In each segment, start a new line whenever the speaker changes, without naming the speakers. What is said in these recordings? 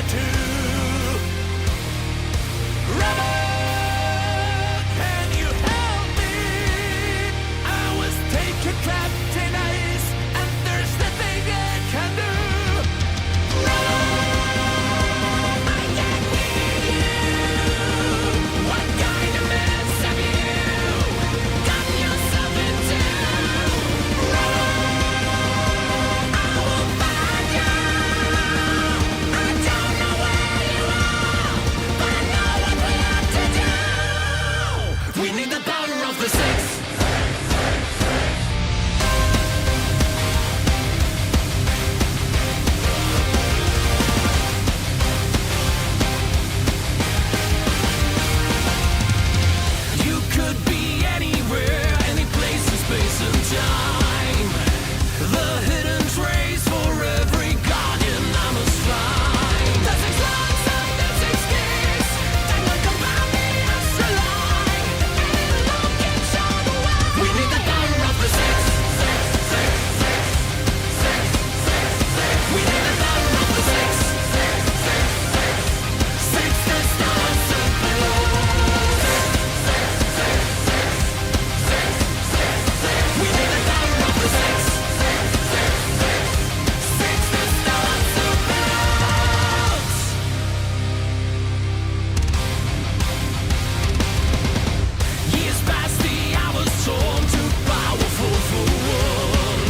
too. Rebel, can you help me? I was taken captain ice, and there's nothing I can do. Rebel, I can hear you. What kind of mess have you got yourself into? Rebel, I will find you. I don't know where you are, but I know what we have to do. We need the power of the six. You could be anywhere, any place in space and time. The hidden trace for every guardian I must find. The six lines of the six keys, tangled around the astrolabe. Any love can show the way. We need the power of the six. We need the power of the six. Six the stars of blue. We need the power of the six. Six the stars of blue. Years past the hours torn too powerful for one.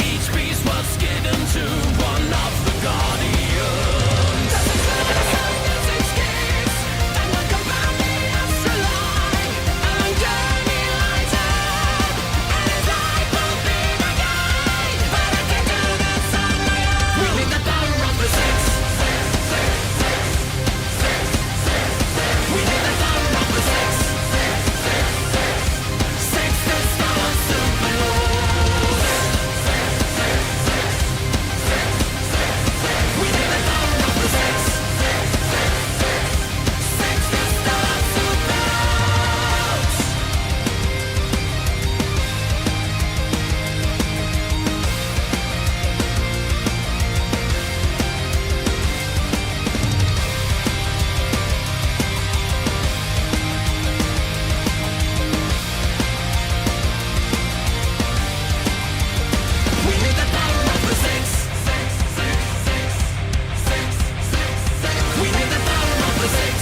Each piece was given to one of the guardians. The six lines of the six keys, tangled around the astrolabe. A long journey lies ahead, and his life will be my guide. But I can do this on my own. We need the power of the six. We need the power of the six. Six the stars of blue. We need the power of the six. Six the stars of blue. We need the power of the six.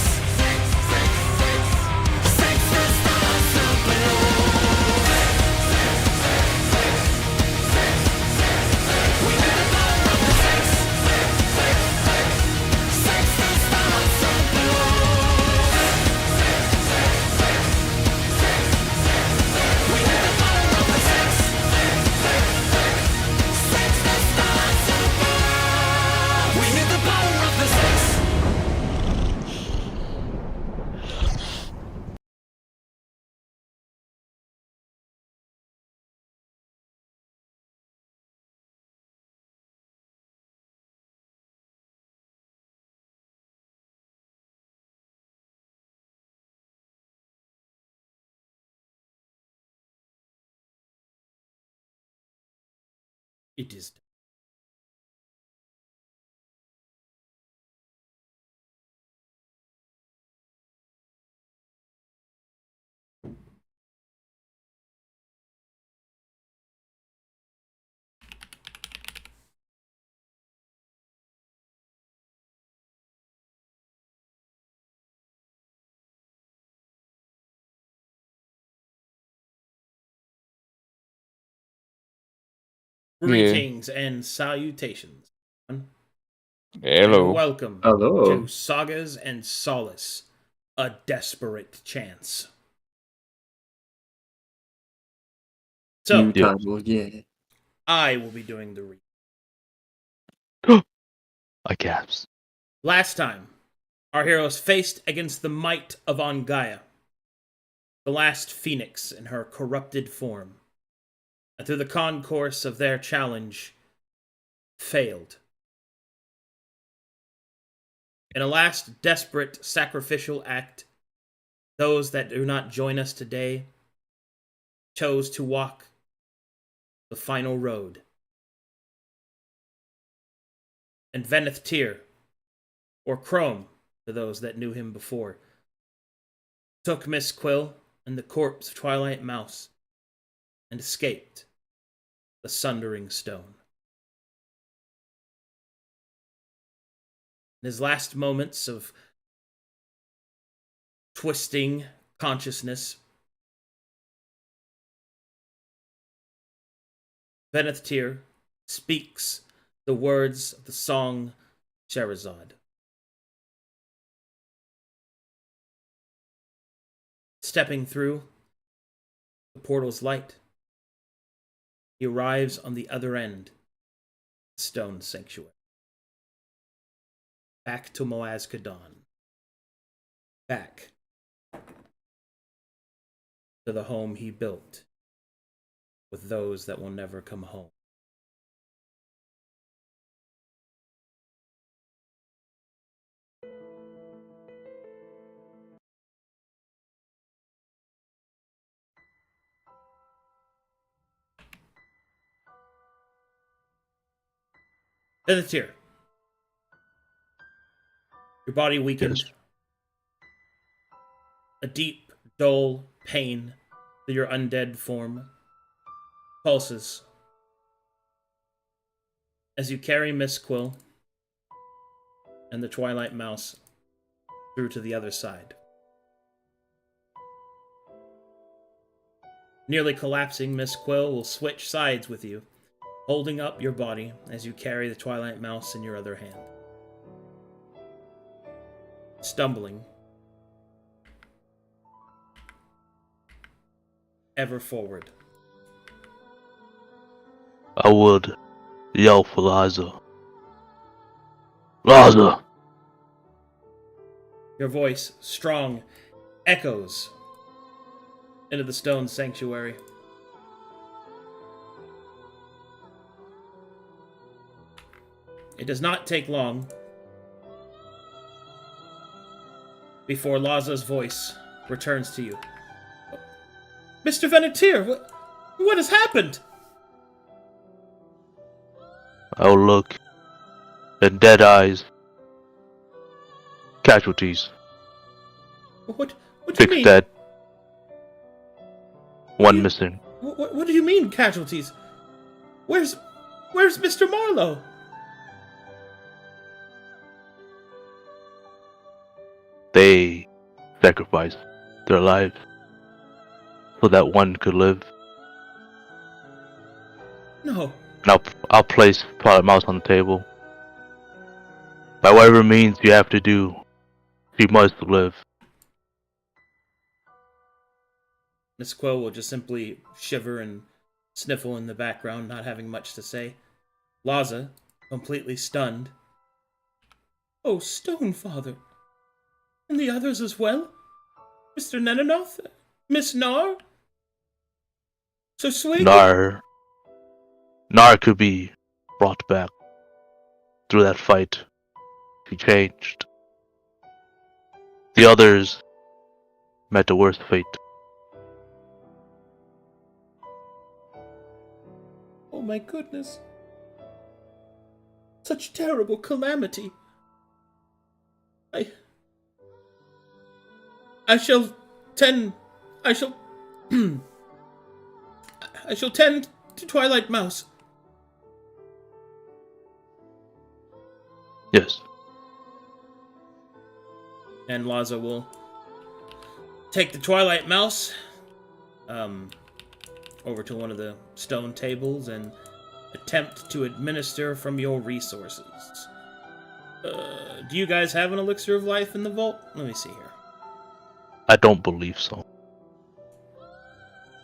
We need the power of the six. Six the stars of blue. We need the power of the six. Six the stars of blue. We need the power of the six. Six the stars of blue. We need the power of the six. It is. Greetings and salutations, and
Hello.
welcome
Hello.
to Sagas and Solace, a desperate chance. So,
New title, yeah.
I will be doing the read.
I gasps.
Last time, our heroes faced against the might of Ongaia, the last phoenix in her corrupted form, and through the concourse of their challenge, failed. In a last desperate sacrificial act, those that do not join us today chose to walk the final road. And Venneth Tyr
or Chrome to those that knew him before, took Miss Quill and the corpse of Twilight Mouse and escaped the Sundering Stone. In his last moments of twisting consciousness, Venneth Tyr speaks the words of the song Sherazade. Stepping through the portal's light, he arrives on the other end of the stone sanctuary. Back to Moazkadon. Back to the home he built with those that will never come home. Venneth Tyr. Your body weakened.
Yes.
A deep, dull pain through your undead form pulses as you carry Miss Quill and the Twilight Mouse through to the other side. Nearly collapsing, Miss Quill will switch sides with you, holding up your body as you carry the Twilight Mouse in your other hand. Stumbling ever forward.
I would yell for Liza. Liza!
Your voice, strong, echoes into the stone sanctuary. It does not take long before Laza's voice returns to you. Mr. Venneth Tyr, what has happened?
Oh look. And dead eyes. Casualties.
What do you
6
mean?
dead. 1 missing.
What do you mean, casualties? Where's Mr. Marlowe?
They sacrificed their lives so that one could live.
No.
And I'll place Twilight Mouse on the table. By whatever means you have to do, she must live.
Miss Quill will just simply shiver and sniffle in the background, not having much to say. Laza, completely stunned. Oh, Stonefather. And the others as well? Mr. Nenanoth? Miss Nar? So Swig?
Nar could be brought back through that fight. He changed. The others met a worse fate.
Oh my goodness. Such terrible calamity. I shall tend to Twilight Mouse.
Yes.
And Laza will take the Twilight Mouse over to one of the stone tables and attempt to administer from your resources. Do you guys have an elixir of life in the vault? Let me see here.
I don't believe so.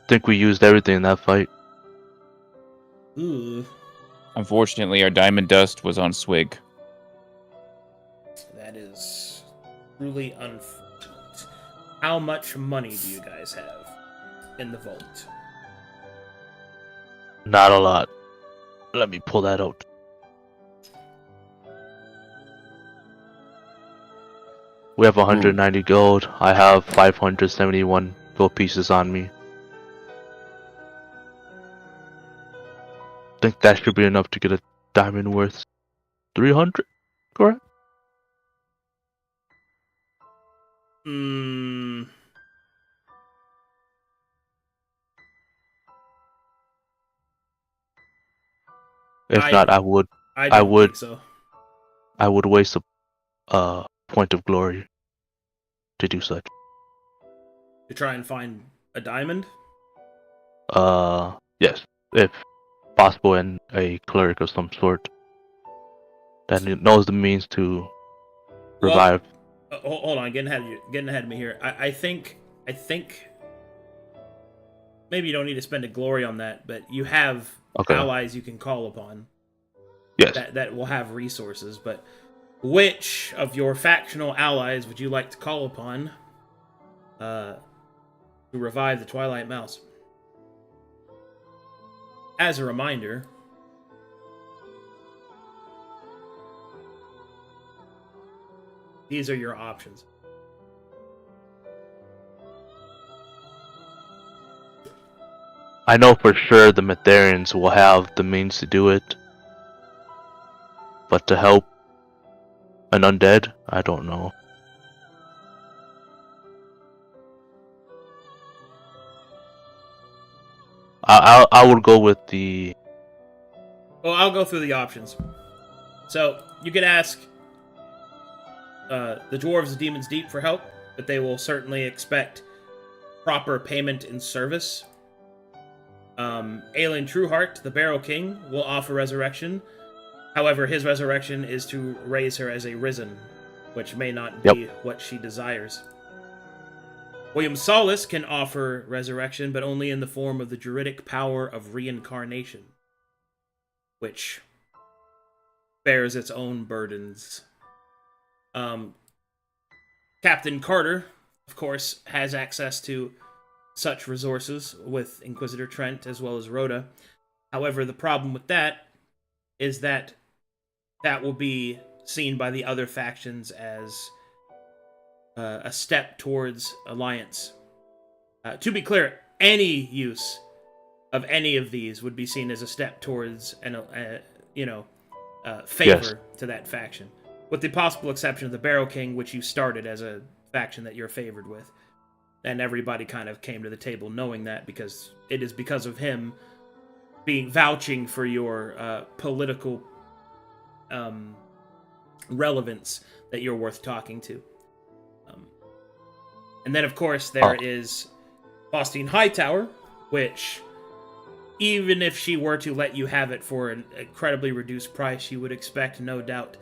Think we used everything in that fight.
Ooh,
Unfortunately, our diamond dust was on Swig.
that is truly unfortunate. How much money do you guys have in the vault?
Not a lot. Let me pull that out. We have 190 gold. I have 571 gold pieces on me. Think that should be enough to get a diamond worth 300, correct?
Hmm.
If not, I
I
I
don't
would
think so.
I would waste a point of glory to do such.
To try and find a diamond?
Yes, if possible, and a cleric of some sort that knows the means to
Well,
revive.
hold on, getting ahead of me here. I think maybe you don't need to spend a glory on that, but you have
Okay.
allies you can call upon
Yes.
that will have resources. But which of your factional allies would you like to call upon to revive the Twilight Mouse? As a reminder, these are your options.
I know for sure the Metharians will have the means to do it, but to help an undead, I don't know. I would go with the.
Well, I'll go through the options. So you could ask the dwarves of Demon's Deep for help, but they will certainly expect proper payment in service. Aelin Trueheart, the Barrow King, will offer resurrection. However, his resurrection is to raise her as a risen, which may not be what she desires. William Solace can offer resurrection, but only in the form of the druidic power of reincarnation, which bears its own burdens. Captain Carter, of course, has access to such resources with Inquisitor Trent as well as Rhoda. However, the problem with that is that will be seen by the other factions as a step towards alliance. To be clear, any use of any of these would be seen as a step towards favor to that faction, with the possible exception of the Barrow King, which you started as a faction that you're favored with, and everybody kind of came to the table knowing that because it is because of him being vouching for your political relevance that you're worth talking to. And then, of course, there is Faustine Hightower, which, even if she were to let you have it for an incredibly reduced price, you would expect, no doubt,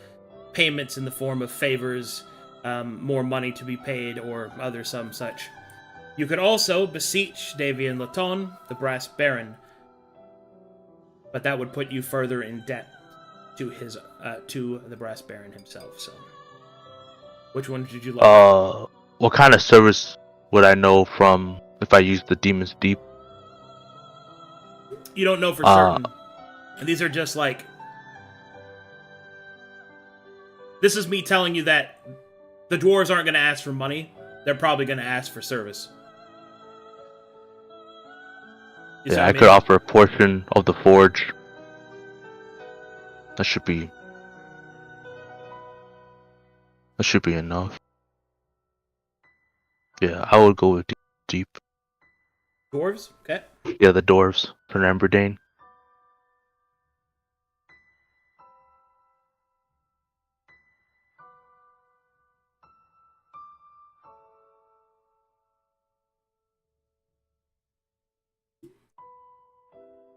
payments in the form of favors, more money to be paid, or other some such. You could also beseech Davian Laton, the Brass Baron, but that would put you further in debt to to the Brass Baron himself. So, which one did you like?
What kind of service would I know from if I use the Demon's Deep?
You don't know for certain. These are just like... This is me telling you that the dwarves aren't going to ask for money. They're probably going to ask for service.
Yeah, I could offer a portion of the forge. That should be enough. Yeah, I would go with Deep.
Dwarves? Okay.
Yeah, the dwarves from Emberdane.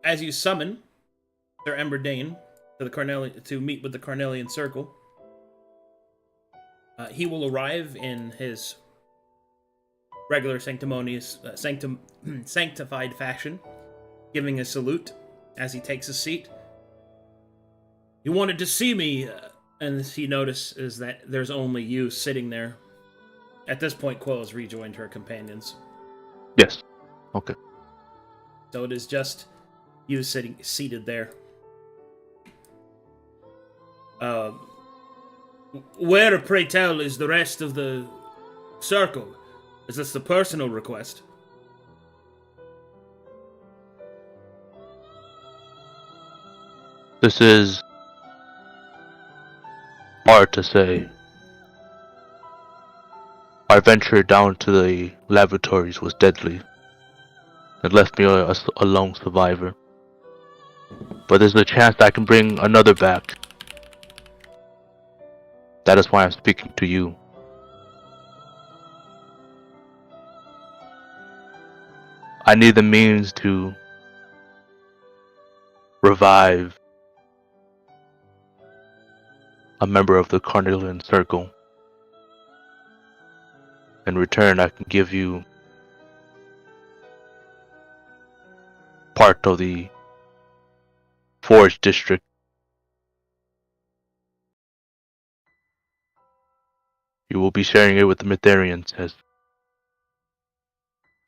As you summon Sir Emberdane to meet with the Carnelian Circle, he will arrive in his regular sanctimonious, sanctified fashion, giving a salute as he takes a seat. You wanted to see me, and he notices that there's only you sitting there. At this point, Quill has rejoined her companions.
Yes. Okay.
So it is just you seated there. Where, pray tell, is the rest of the circle? Is this the personal request?
This is hard to say. Our venture down to the laboratories was deadly. It left me a lone survivor. But there's a chance I can bring another back. That is why I'm speaking to you. I need the means to revive a member of the Carnelian Circle. In return, I can give you part of the Forge District. You will be sharing it with the Mytharians, as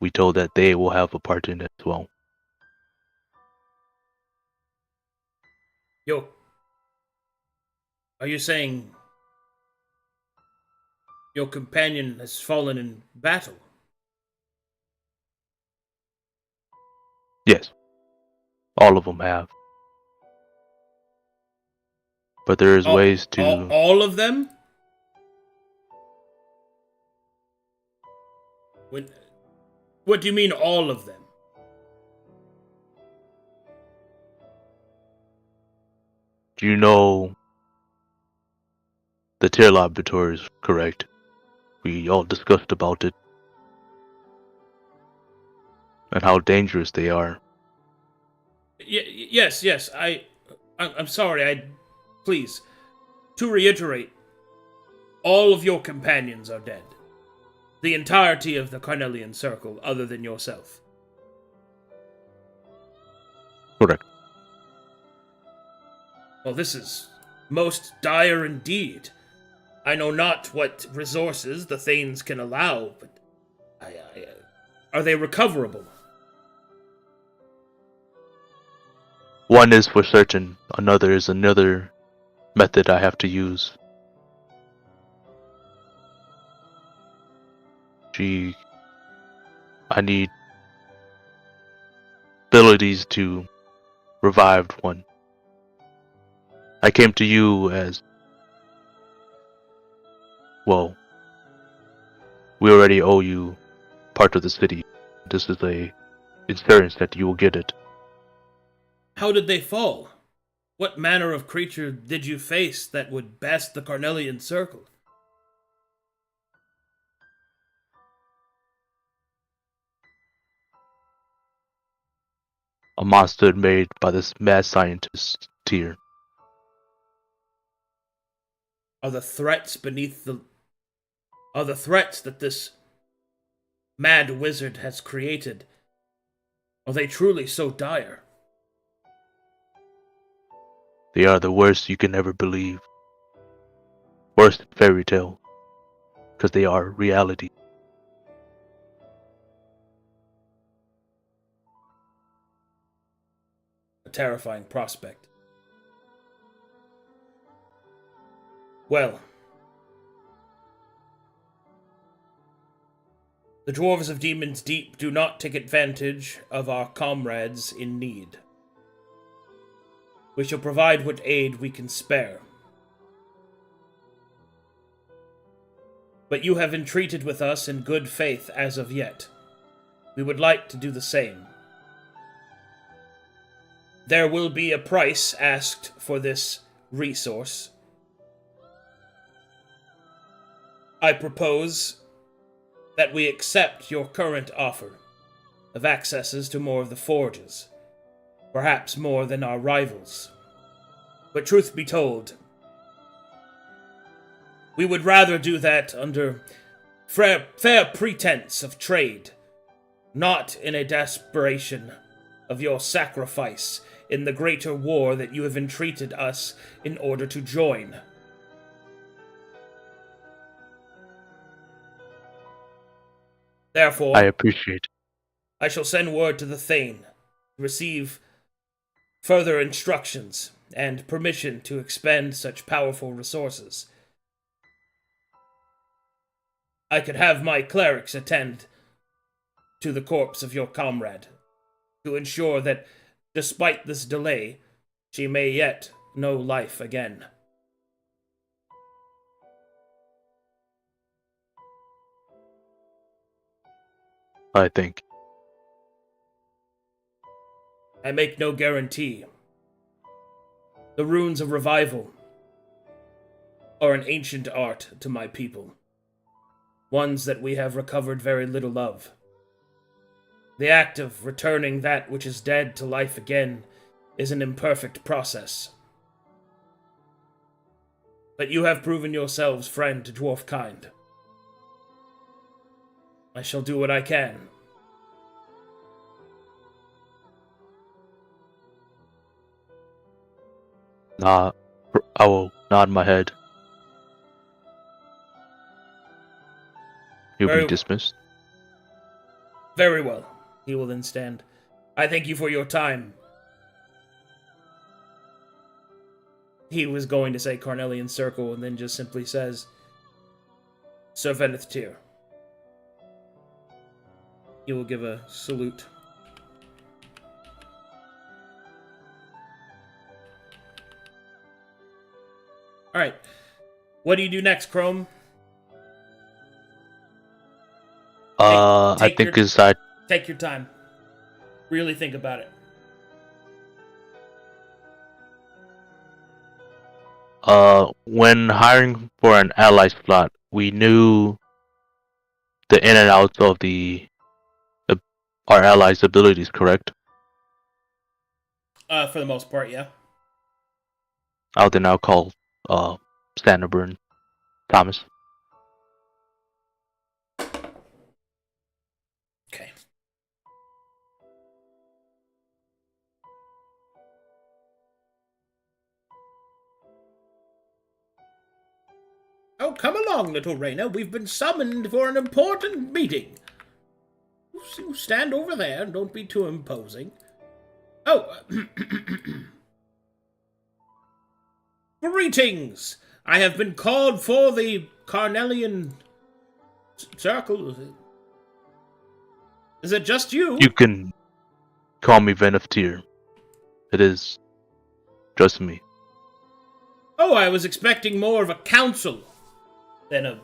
we told that they will have a part in it as well.
Yo, are you saying your companion has fallen in battle?
Yes, all of them have. But there is ways to...
All of them? What do you mean, all of them?
Do you know the tier laboratories, correct? We all discussed about it. And how dangerous they are.
Yes. I'm sorry. Please, to reiterate, all of your companions are dead. The entirety of the Carnelian Circle, other than yourself.
Correct.
Well, this is most dire indeed. I know not what resources the Thanes can allow, but are they recoverable?
One is for certain, another is another method I have to use. I need abilities to revive one. I came to you as, well, we already owe you part of the city. This is a insurance that you will get it.
How did they fall? What manner of creature did you face that would best the Carnelian Circle?
A monster made by this mad scientist tier.
Are the threats that this mad wizard has created, are they truly so dire?
They are the worst you can ever believe. Worse than fairy tale. Because they are reality.
A terrifying prospect. Well, the Dwarves of Demon's Deep do not take advantage of our comrades in need. We shall provide what aid we can spare. But you have entreated with us in good faith as of yet. We would like to do the same. There will be a price asked for this resource. I propose that we accept your current offer of accesses to more of the forges, perhaps more than our rivals. But truth be told, we would rather do that under fair pretense of trade, not in a desperation of your sacrifice in the greater war that you have entreated us in order to join. Therefore,
I appreciate.
I shall send word to the Thane to receive further instructions and permission to expend such powerful resources. I could have my clerics attend to the corpse of your comrade, to ensure that, despite this delay, she may yet know life again.
I think.
I make no guarantee. The runes of revival are an ancient art to my people, ones that we have recovered very little of. The act of returning that which is dead to life again is an imperfect process. But you have proven yourselves friend to dwarf kind. I shall do what I can.
I will nod my head. You'll
Very
be
well.
dismissed.
Very well. He will then stand. I thank you for your time. He was going to say Carnelian Circle and then just simply says, Sir Veneth Tyr. He will give a salute. Alright. What do you do next, Chrome?
I
take
think
your-
inside.
Take your time. Really think about it.
When hiring for an ally slot, we knew the in and outs of our allies' abilities, correct?
For the most part, yeah.
I'll then now call Sanderburn Thomas.
Okay. Oh, come along, little Raina. We've been summoned for an important meeting. You stand over there and don't be too imposing. Oh, greetings! I have been called for the Carnelian Circle. Is it just you?
You can call me Veneth Tyr. It is just me.
Oh, I was expecting more of a council than a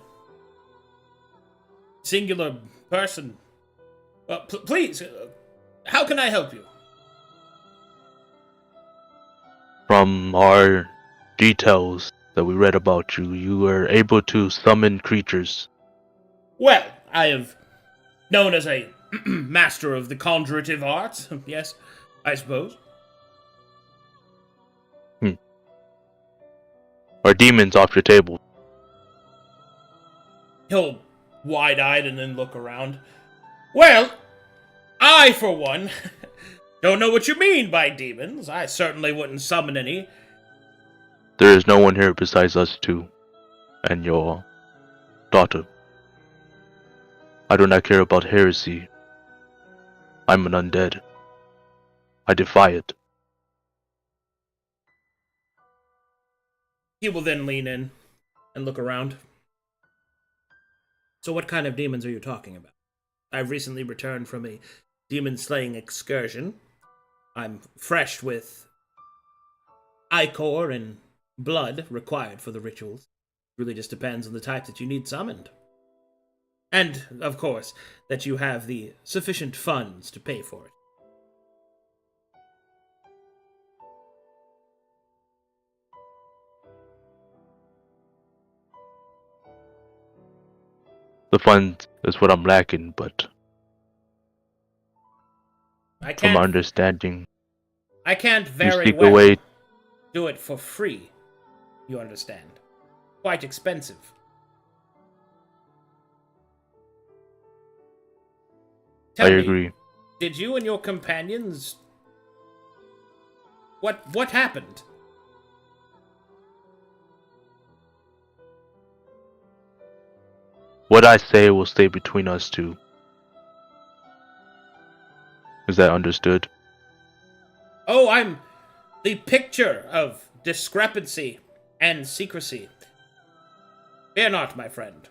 singular person. Well, please, how can I help you?
From our details that we read about you, you were able to summon creatures.
Well, I have known as a master of the conjurative arts. Yes, I suppose.
Are demons off your table?
He'll wide-eyed and then look around. Well, I, for one, don't know what you mean by demons. I certainly wouldn't summon any.
There is no one here besides us two and your daughter. I do not care about heresy. I'm an undead. I defy it.
He will then lean in and look around. So what kind of demons are you talking about? I've recently returned from a demon-slaying excursion. I'm fresh with ichor and blood required for the rituals. It really just depends on the type that you need summoned. And, of course, that you have the sufficient funds to pay for it.
The fund is what I'm lacking, but
I
from my
can't
understanding, you
very
seek
well
a way.
do it for free. You understand? Quite expensive.
I
Tell me,
agree.
did you and your companions... What happened?
What I say will stay between us two. Is that understood?
Oh, I'm the picture of discrepancy and secrecy. Fear not, my friend.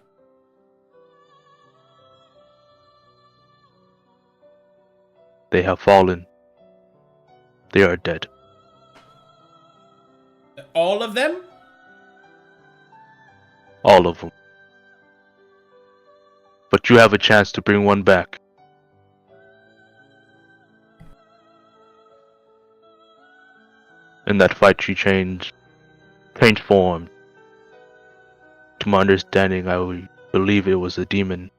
They have fallen. They are dead.
All of them?
All of them. But you have a chance to bring one back. In that fight, she changed form. To my understanding, I would believe it was a demon.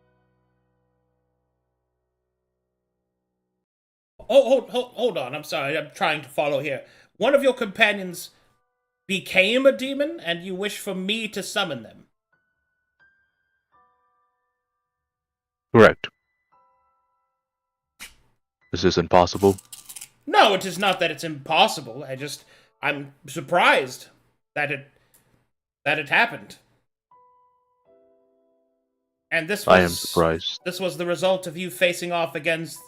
Oh, hold on. I'm sorry. I'm trying to follow here. One of your companions became a demon, and you wish for me to summon them.
Correct. Is this impossible?
No, it is not that it's impossible. I'm surprised that it happened. And
I am surprised.
This was the result of you facing off against.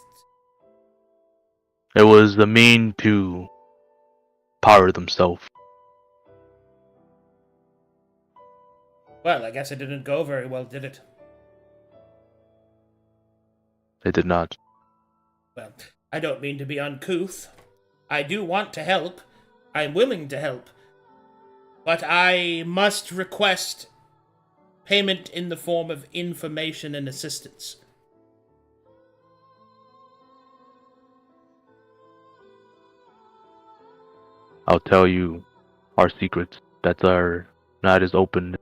It was the mean to power themselves.
Well, I guess it didn't go very well, did it?
They did not.
Well, I don't mean to be uncouth. I do want to help. I'm willing to help. But I must request payment in the form of information and assistance.
I'll tell you our secrets. That's our not as open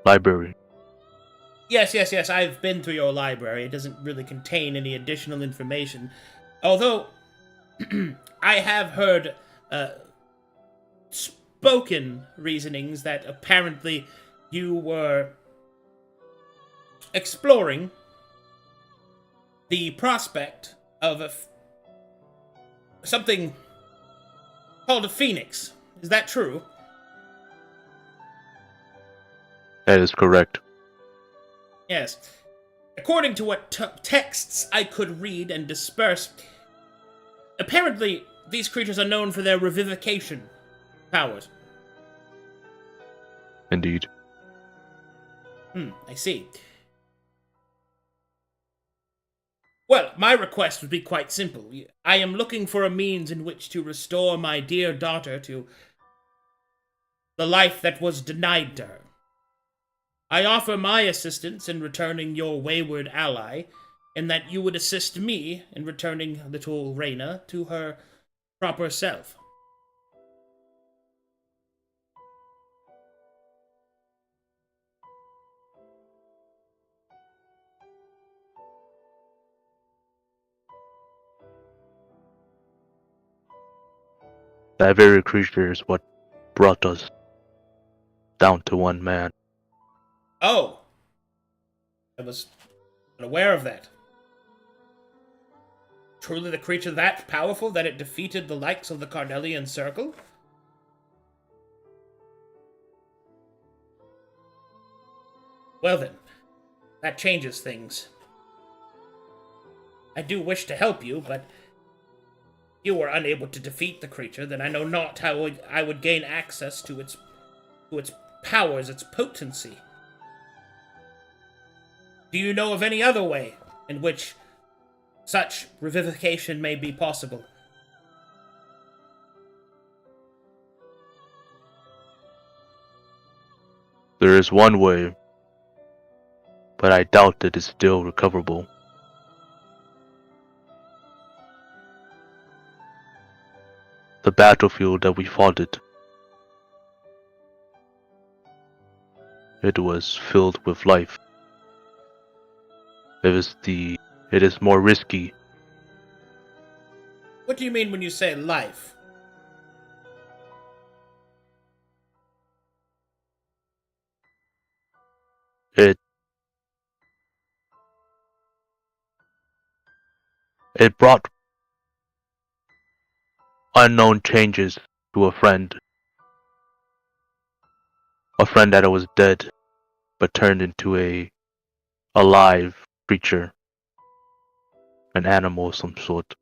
library.
Yes. I've been through your library. It doesn't really contain any additional information. Although, I have heard spoken reasonings that apparently you were exploring the prospect of something called a phoenix. Is that true?
That is correct.
Yes. According to what texts I could read and disperse, apparently these creatures are known for their revivification powers.
Indeed.
I see. Well, my request would be quite simple. I am looking for a means in which to restore my dear daughter to the life that was denied to her. I offer my assistance in returning your wayward ally, in that you would assist me in returning little Reyna to her proper self.
That very creature is what brought us down to one man.
Oh! I was unaware of that. Truly the creature that powerful that it defeated the likes of the Carnelian Circle? Well then, that changes things. I do wish to help you, but if you were unable to defeat the creature, then I know not how I would gain access to its powers, its potency. Do you know of any other way in which such revivification may be possible?
There is one way, but I doubt it is still recoverable. The battlefield that we fought it was filled with life. It is more risky.
What do you mean when you say life?
It brought unknown changes to a friend that was dead, but turned into a alive creature, an animal of some sort.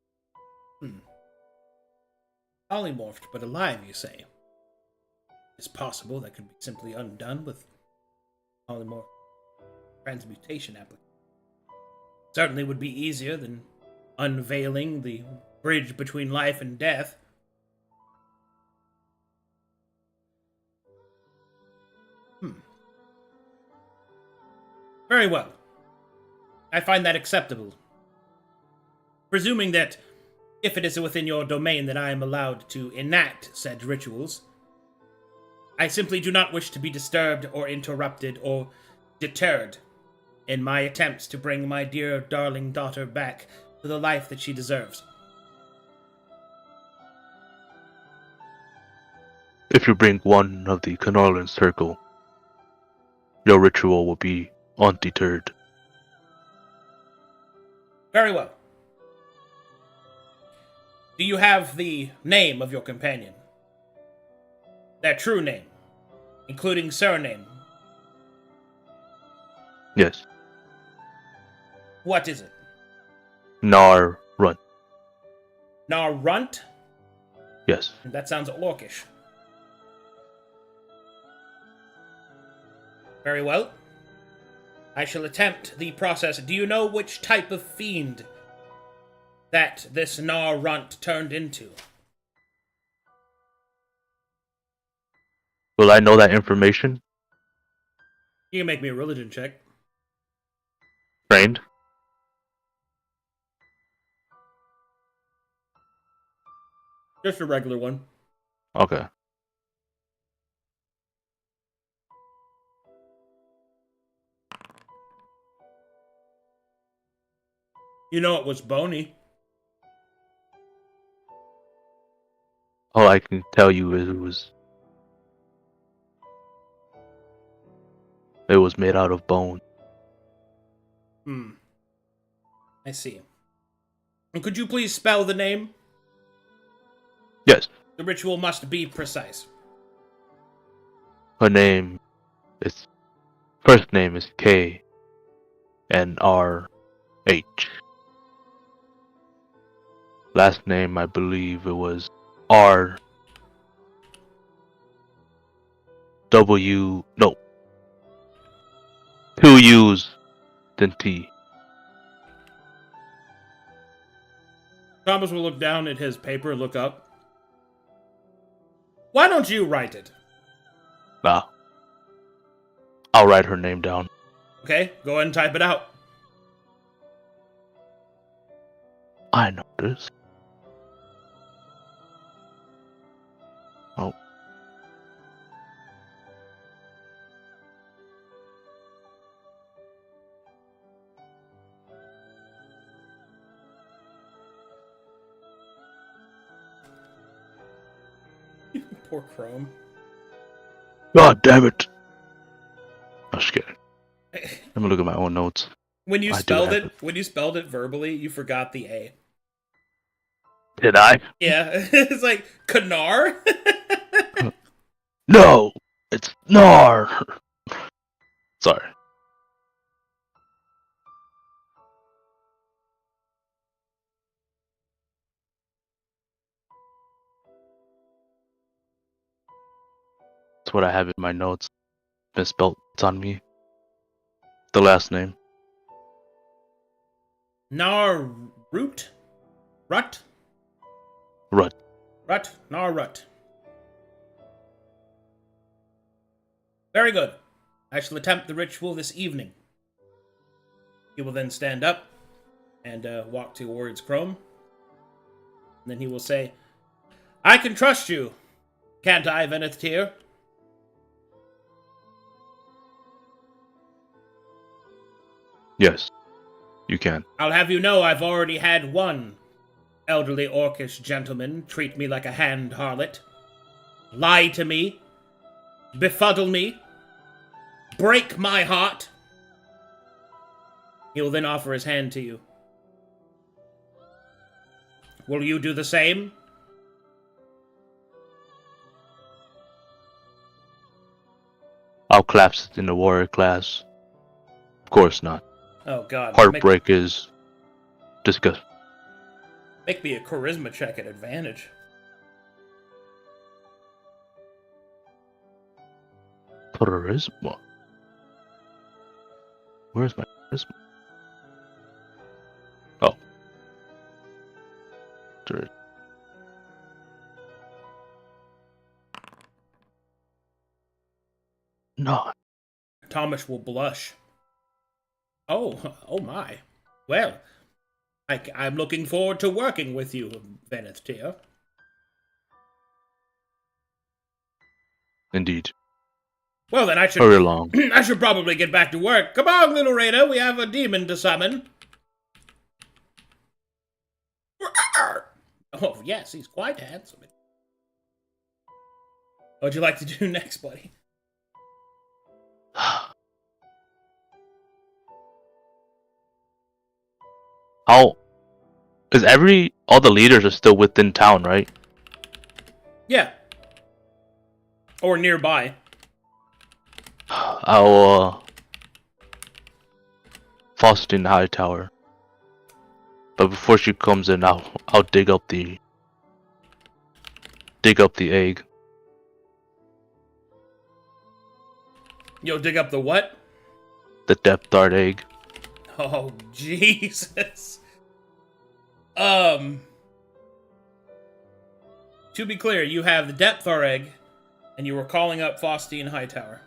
Polymorphed, but alive, you say? It's possible that could be simply undone with polymorph transmutation application. Certainly would be easier than unveiling the bridge between life and death. Very well. I find that acceptable. Presuming that if it is within your domain that I am allowed to enact said rituals. I simply do not wish to be disturbed or interrupted or deterred in my attempts to bring my dear darling daughter back to the life that she deserves.
If you bring one of the Carnarvon Circle, your ritual will be undeterred.
Very well. Do you have the name of your companion? Their true name, including surname.
Yes.
What is it?
Nar Run.
Narunt?
Yes.
That sounds orcish. Very well. I shall attempt the process. Do you know which type of fiend that this Narunt turned into?
Will I know that information?
You can make me a religion check.
Trained?
Just a regular one.
Okay.
You know it was bony.
All I can tell you is it was made out of bone.
I see. And could you please spell the name?
Yes.
The ritual must be precise.
Her name is first name is K N R H. Last name I believe it was R W no. 2 U's then T.
Thomas will look down at his paper, look up. Why don't you write it?
Ah. I'll write her name down.
Okay, go ahead and type it out.
I know this. Oh.
Poor Chrome.
God damn it. I'm just kidding. Let me look at my own notes.
When you
I do
spelled
have
it, when you spelled it verbally, you forgot the A.
Did I?
Yeah, it's like Canar.
No! It's Nar! Sorry. That's what I have in my notes. Misspelled. It's on me. The last name.
Narut? Rut?
Rut.
Rut? Narut. Very good. I shall attempt the ritual this evening. He will then stand up and walk towards Chrome. And then he will say, I can trust you, can't I, Veneth Tyr?
Yes. You can.
I'll have you know I've already had one elderly orcish gentleman treat me like a hand harlot, lie to me, befuddle me, break my heart. He will then offer his hand to you. Will you do the same?
I'll collapse in the warrior class. Of course not.
Oh god.
Heartbreak is disgust.
Make me a charisma check at advantage.
Charisma. Where's my charisma? Oh. There. No.
Thomas will blush. Oh, oh my. Well, I'm looking forward to working with you, Veneth Tyr.
Indeed.
Well, then I should
Hurry along.
I should probably get back to work. Come on, little raider, we have a demon to summon. Oh, yes, he's quite handsome. What'd you like to do next, buddy?
How? Because all the leaders are still within town, right?
Yeah. Or nearby.
I'll, Faustin Hightower. But before she comes in, I'll dig up the egg.
You'll dig up the what?
The Depth Dart egg.
Oh, Jesus. To be clear, you have the Depthar egg, and you were calling up Faustine Hightower.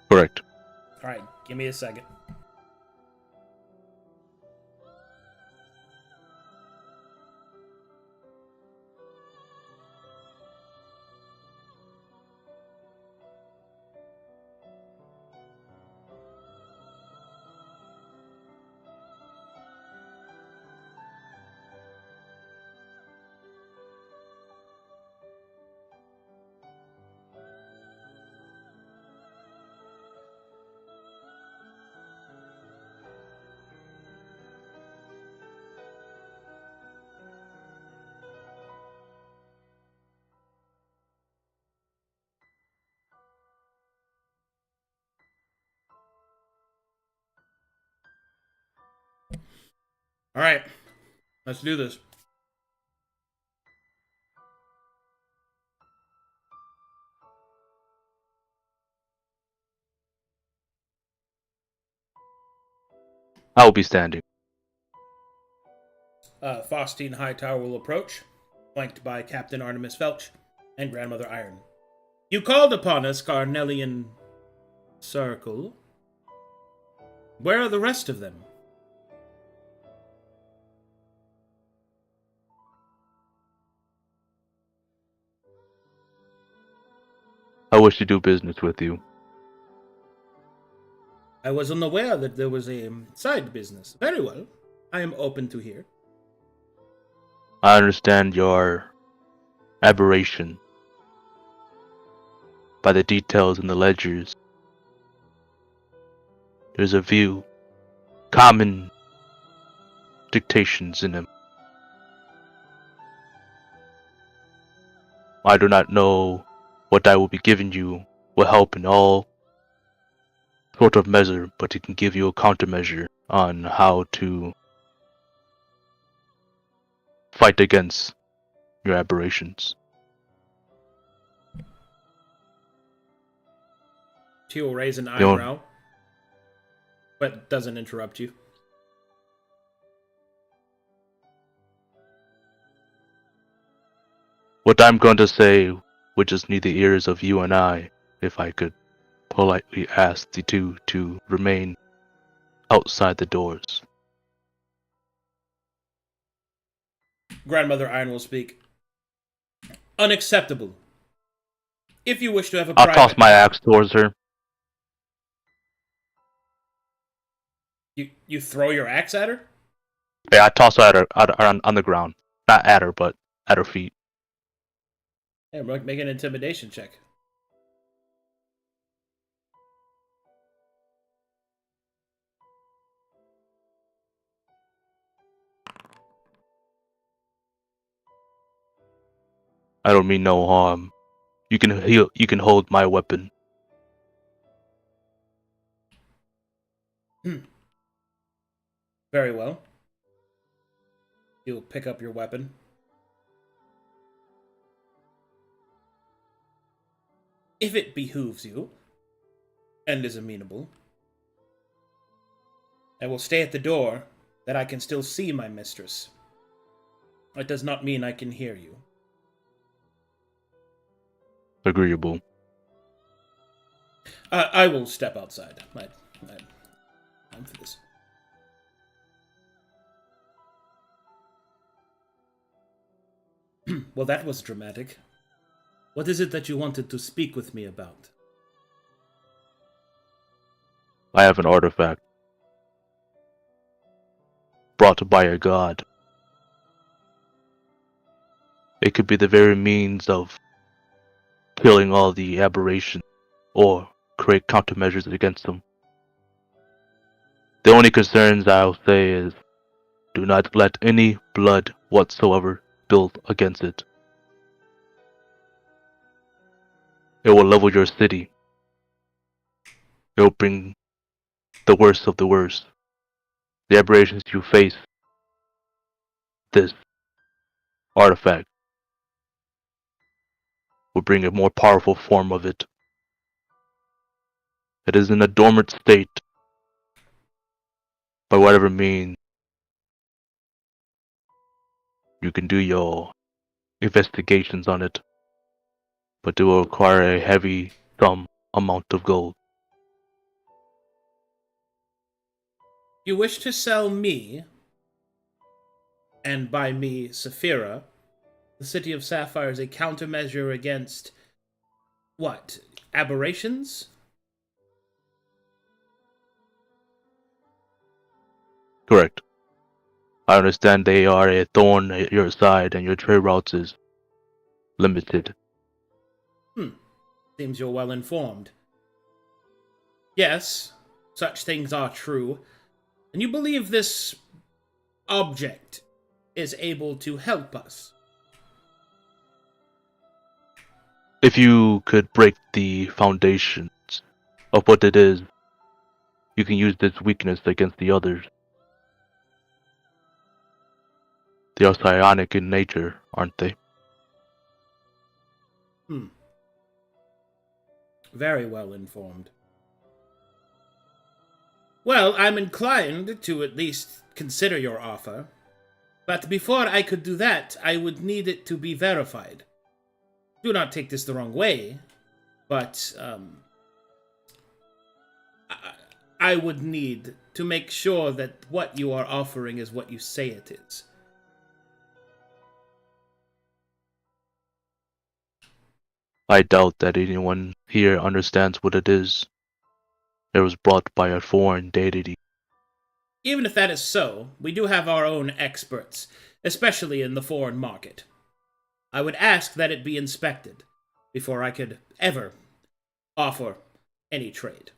Correct.
Alright, give me a second. Alright, let's do this.
I will be standing.
Faustine Hightower will approach, flanked by Captain Artemis Felch and Grandmother Iron. You called upon us, Carnelian Circle. Where are the rest of them?
I wish to do business with you.
I was unaware that there was a side business. Very well. I am open to hear.
I understand your aberration by the details in the ledgers. There's a view, common dictations in them. I do not know what I will be giving you will help in all sort of measure, but it can give you a countermeasure on how to fight against your aberrations.
She will raise an eyebrow, but doesn't interrupt you.
What I'm going to say would just need the ears of you and I, if I could politely ask the two to remain outside the doors.
Grandmother Iron will speak. Unacceptable. If you wish to have a
I'll
private...
toss my axe towards her.
You throw your axe at her?
Yeah, I toss her at her on the ground. Not at her, but at her feet.
Yeah, make an intimidation check.
I don't mean no harm. You can hold my weapon.
Very well. You'll pick up your weapon. If it behooves you, and is amenable, I will stay at the door that I can still see my mistress. It does not mean I can hear you.
Agreeable.
I will step outside. I'm for this. Well, that was dramatic. What is it that you wanted to speak with me about?
I have an artifact brought by a god. It could be the very means of killing all the aberrations or create countermeasures against them. The only concerns I'll say is do not let any blood whatsoever spill against it. It will level your city. It will bring the worst of the worst. The aberrations you face, this artifact will bring a more powerful form of it. It is in a dormant state. By whatever means, you can do your investigations on it, but it will require a heavy sum amount of gold.
You wish to sell me, and by me, Saphira, the City of Sapphire as a countermeasure against, what, aberrations?
Correct. I understand they are a thorn at your side and your trade routes is limited.
Seems you're well informed. Yes, such things are true. And you believe this object is able to help us?
If you could break the foundations of what it is, you can use this weakness against the others. They are psionic in nature, aren't they?
Very well informed. Well, I'm inclined to at least consider your offer. But before I could do that, I would need it to be verified. Do not take this the wrong way, but I would need to make sure that what you are offering is what you say it is.
I doubt that anyone here understands what it is. It was brought by a foreign deity.
Even if that is so, we do have our own experts, especially in the foreign market. I would ask that it be inspected before I could ever offer any trade.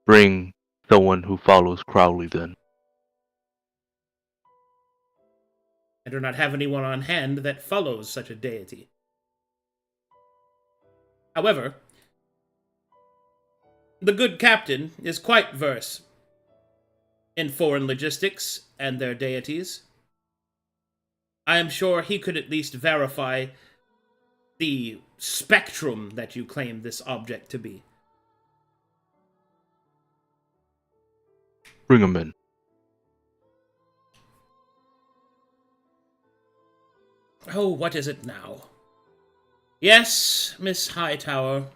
Bring someone who follows Crowley then.
I do not have anyone on hand that follows such a deity. However, the good captain is quite versed in foreign logistics and their deities. I am sure he could at least verify the spectrum that you claim this object to be.
Bring him in.
Oh, what is it now? Yes, Miss Hightower.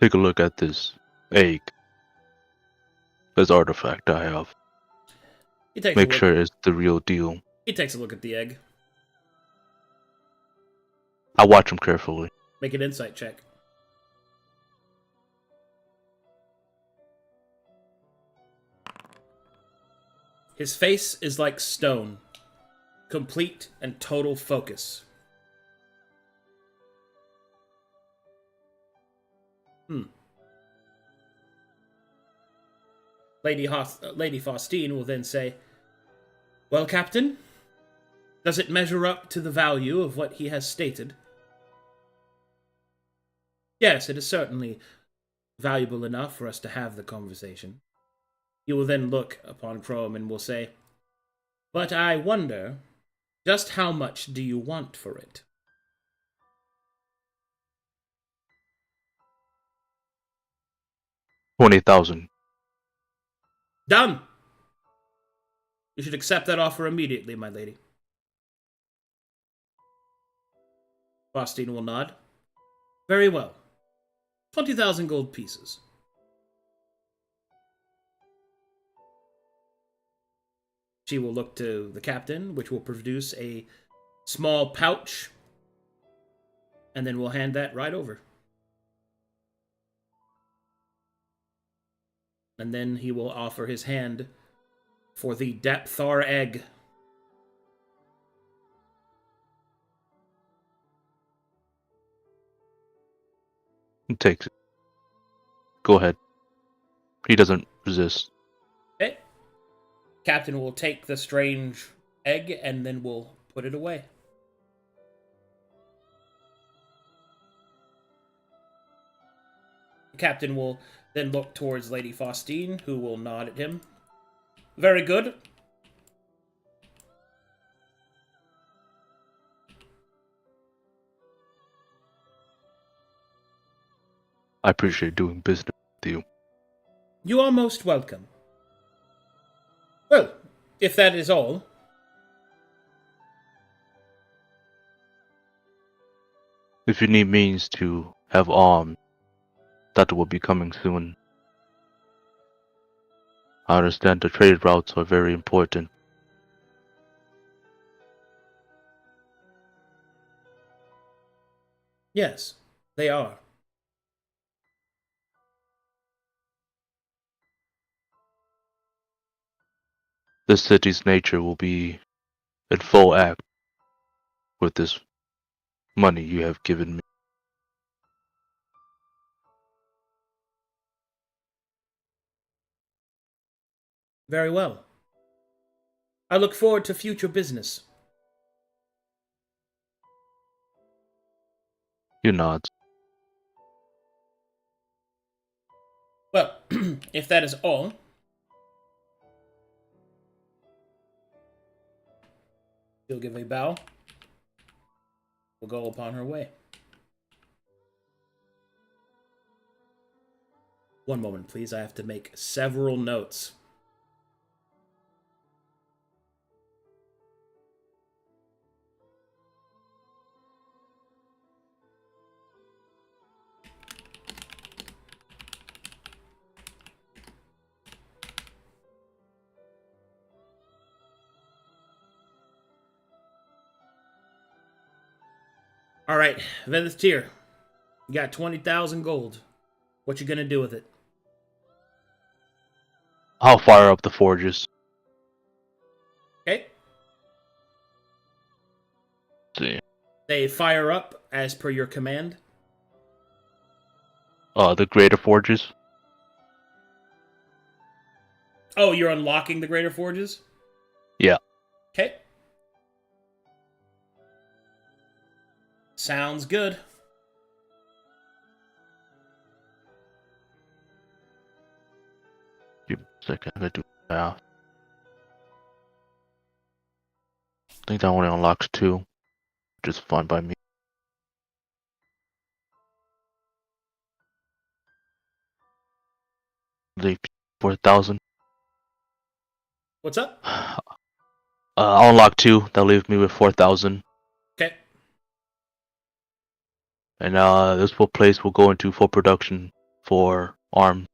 Take a look at this egg. This artifact I have.
He takes
Make
a look.
sure it's the real deal.
He takes a look at the egg.
I watch him carefully.
Make an insight check. His face is like stone. Complete and total focus. Lady Faustine will then say, "Well, Captain, does it measure up to the value of what he has stated?" "Yes, it is certainly valuable enough for us to have the conversation." He will then look upon Chrome and will say, "But I wonder, just how much do you want for it?"
20,000.
"Done! You should accept that offer immediately, my lady." Faustine will nod. "Very well. 20,000 gold pieces." She will look to the captain, which will produce a small pouch, and then we'll hand that right over. And then he will offer his hand for the Dapthar egg.
He takes it. Go ahead. He doesn't resist.
Okay. Captain will take the strange egg and then we'll put it away. The captain will then look towards Lady Faustine, who will nod at him. Very good.
I appreciate doing business with you.
You are most welcome. Well, if that is all,
If you need means to have arms, that will be coming soon. I understand the trade routes are very important.
yes, they are.
This city's nature will be in full act with this money you have given me.
Very well. I look forward to future business.
He nods.
Well, if that is all, she'll give a bow. We'll go upon her way. One moment, please. I have to make several notes. All right, Velithir, you got 20,000 gold. What you gonna do with it?
I'll fire up the forges.
Okay.
See.
They fire up as per your command.
The greater forges.
Oh, you're unlocking the greater forges?
Yeah.
Okay. Sounds good.
Give me a second. I gotta do math. I think that only unlocks 2, which is fine by me. Leave 4,000.
What's up?
I'll unlock 2. That'll leave me with 4,000.
Okay.
And this place will go into full production for arms.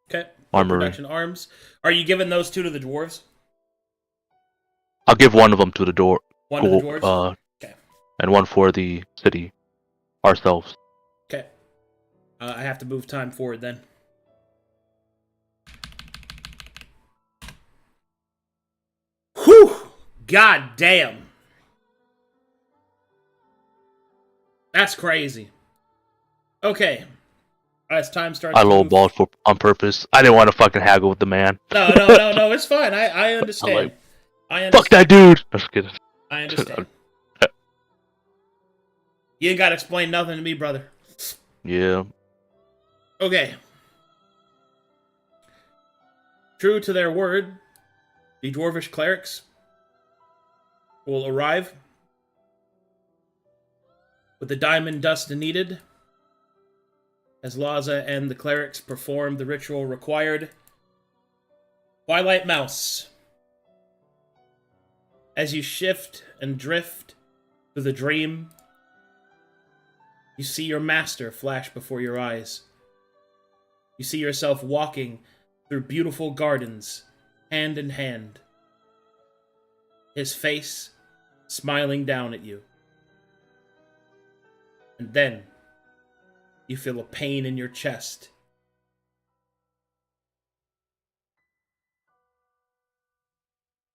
Okay. Full
Armory.
production arms. Are you giving those 2 to the dwarves?
I'll give one of them to the door.
One to the dwarves? Okay.
And one for the city. Ourselves.
Okay. I have to move time forward then. Whew! God damn. That's crazy. Okay. As time starts
I
to move-
lowballed on purpose. I didn't want to fucking haggle with the man.
No, it's fine. I understand.
like,
I understand.
Fuck that dude! I'm just kidding.
I understand. You ain't gotta explain nothing to me, brother.
Yeah.
Okay. True to their word, the dwarvish clerics will arrive with the diamond dust needed as Laza and the clerics perform the ritual required. Twilight Mouse. As you shift and drift through the dream, you see your master flash before your eyes. You see yourself walking through beautiful gardens, hand in hand, his face smiling down at you. And then you feel a pain in your chest.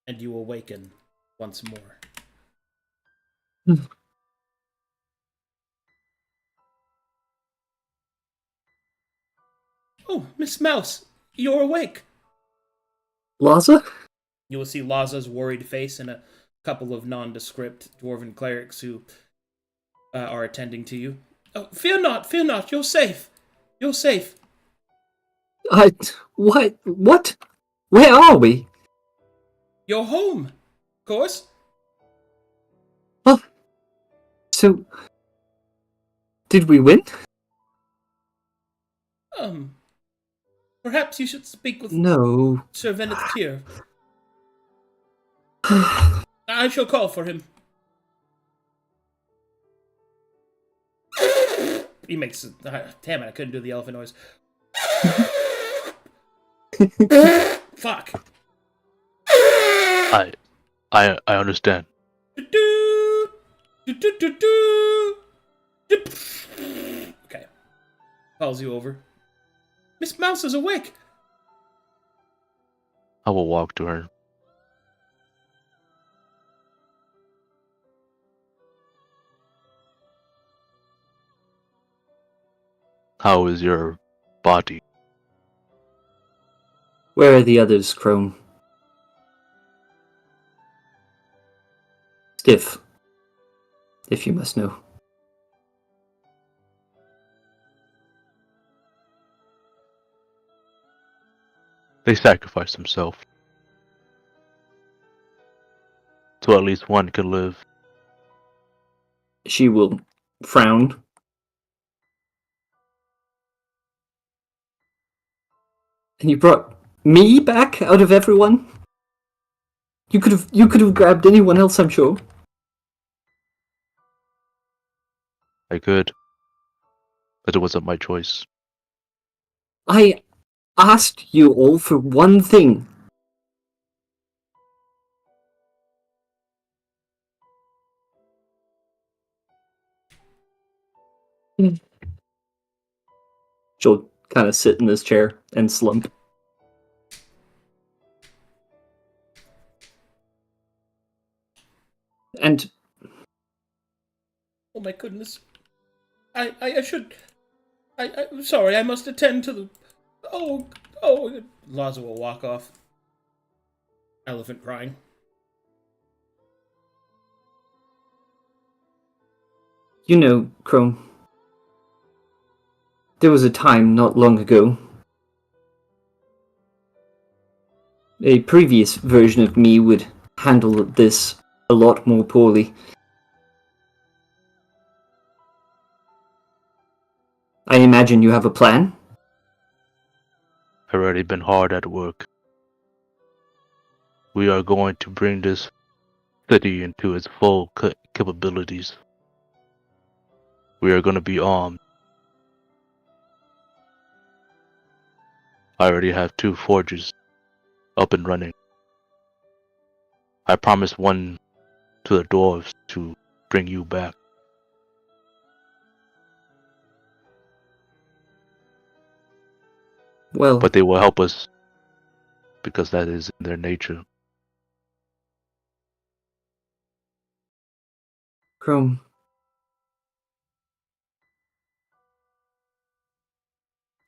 And you awaken once more. Oh, Miss Mouse, you're awake.
Laza?
You will see Laza's worried face and a couple of nondescript dwarven clerics who are attending to you. Oh, fear not, you're safe. You're safe.
What? Where are we?
You're home, of course.
Oh, so, did we win?
Perhaps you should speak with
No.
Sir Veneth Tyr. I shall call for him. He makes... damn it, I couldn't do the elephant noise. Fuck.
I understand.
Okay. Calls you over. Miss Mouse is awake.
I will walk to her. How is your body?
Where are the others, Chrome? Stiff. If you must know.
They sacrificed themselves. So at least one could live.
She will frown. And you brought me back out of everyone? You could have grabbed anyone else, I'm sure.
I could. But it wasn't my choice.
I asked you all for one thing. She'll kind of sit in this chair and slump. And
Oh my goodness. I should... I'm sorry, I must attend to the... Oh... Laza will walk off. Elephant crying.
you know, Chrome, there was a time not long ago. A previous version of me would handle this a lot more poorly. I imagine you have a plan?
I've already been hard at work. We are going to bring this city into its full capabilities. We are going to be armed. I already have 2 forges up and running. I promised one to the dwarves to bring you back.
Well,
But they will help us because that is in their nature.
Chrome,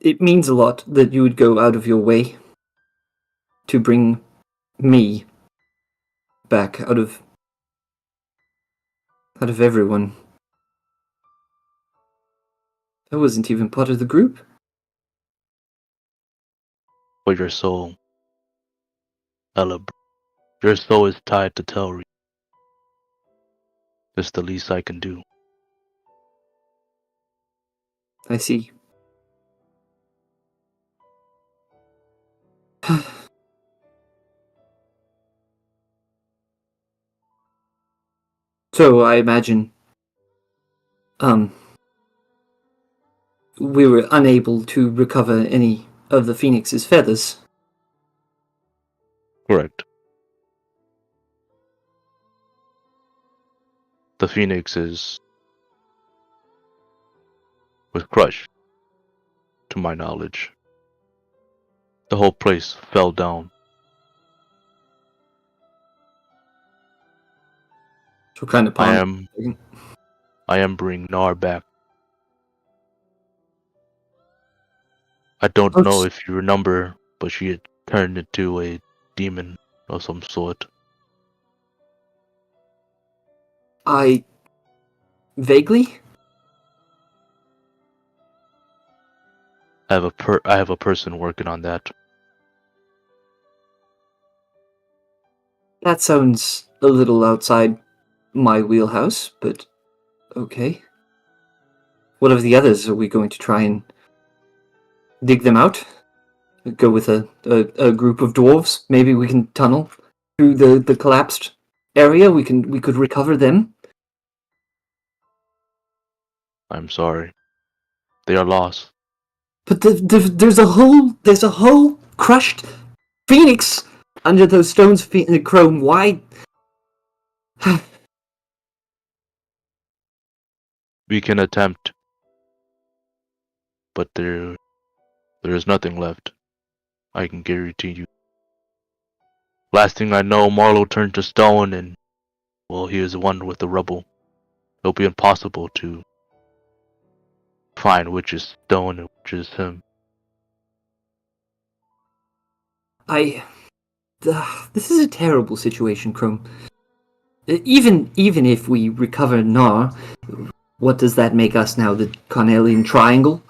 it means a lot that you would go out of your way to bring me back out of everyone. I wasn't even part of the group.
For your soul, Ella, your soul is tied to Telri. It's the least I can do.
I see. So I imagine we were unable to recover any of the Phoenix's feathers.
Correct. the Phoenix was crushed, to my knowledge. The whole place fell down.
So kind of
I
pond.
am bringing Nar back. I don't
Oh,
know if you remember, but she had turned into a demon of some sort.
I vaguely.
I have a person working on that.
That sounds a little outside my wheelhouse, but okay. What of the others? Are we going to try and dig them out? Go with a group of dwarves? Maybe we can tunnel through the collapsed area. We could recover them.
I'm sorry. They are lost.
But there's a whole crushed phoenix under those stones of chrome. Why?
We can attempt, but there is nothing left. I can guarantee you. Last thing I know, Marlowe turned to stone, and well, he is one with the rubble. It'll be impossible to find which is stone and which is him.
This is a terrible situation, Chrome. Even if we recover Nar, what does that make us now? The Carnelian Triangle?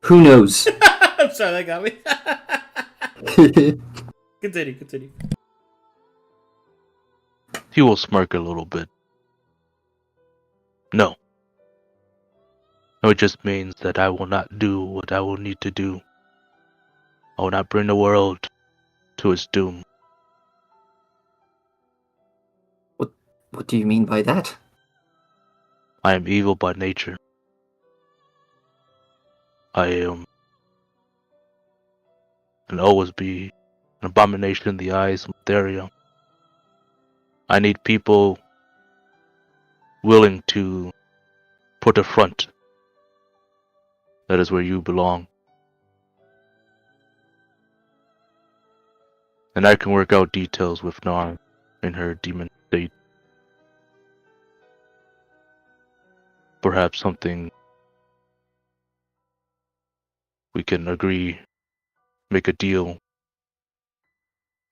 Who knows?
I'm sorry, that got me. Continue.
He will smirk a little bit. No. No, it just means that I will not do what I will need to do. I will not bring the world to its doom.
What do you mean by that?
I am evil by nature. I am and always be an abomination in the eyes of Theria. I need people willing to put a front. That is where you belong. And I can work out details with Nar in her demon state. Perhaps something we can agree, make a deal.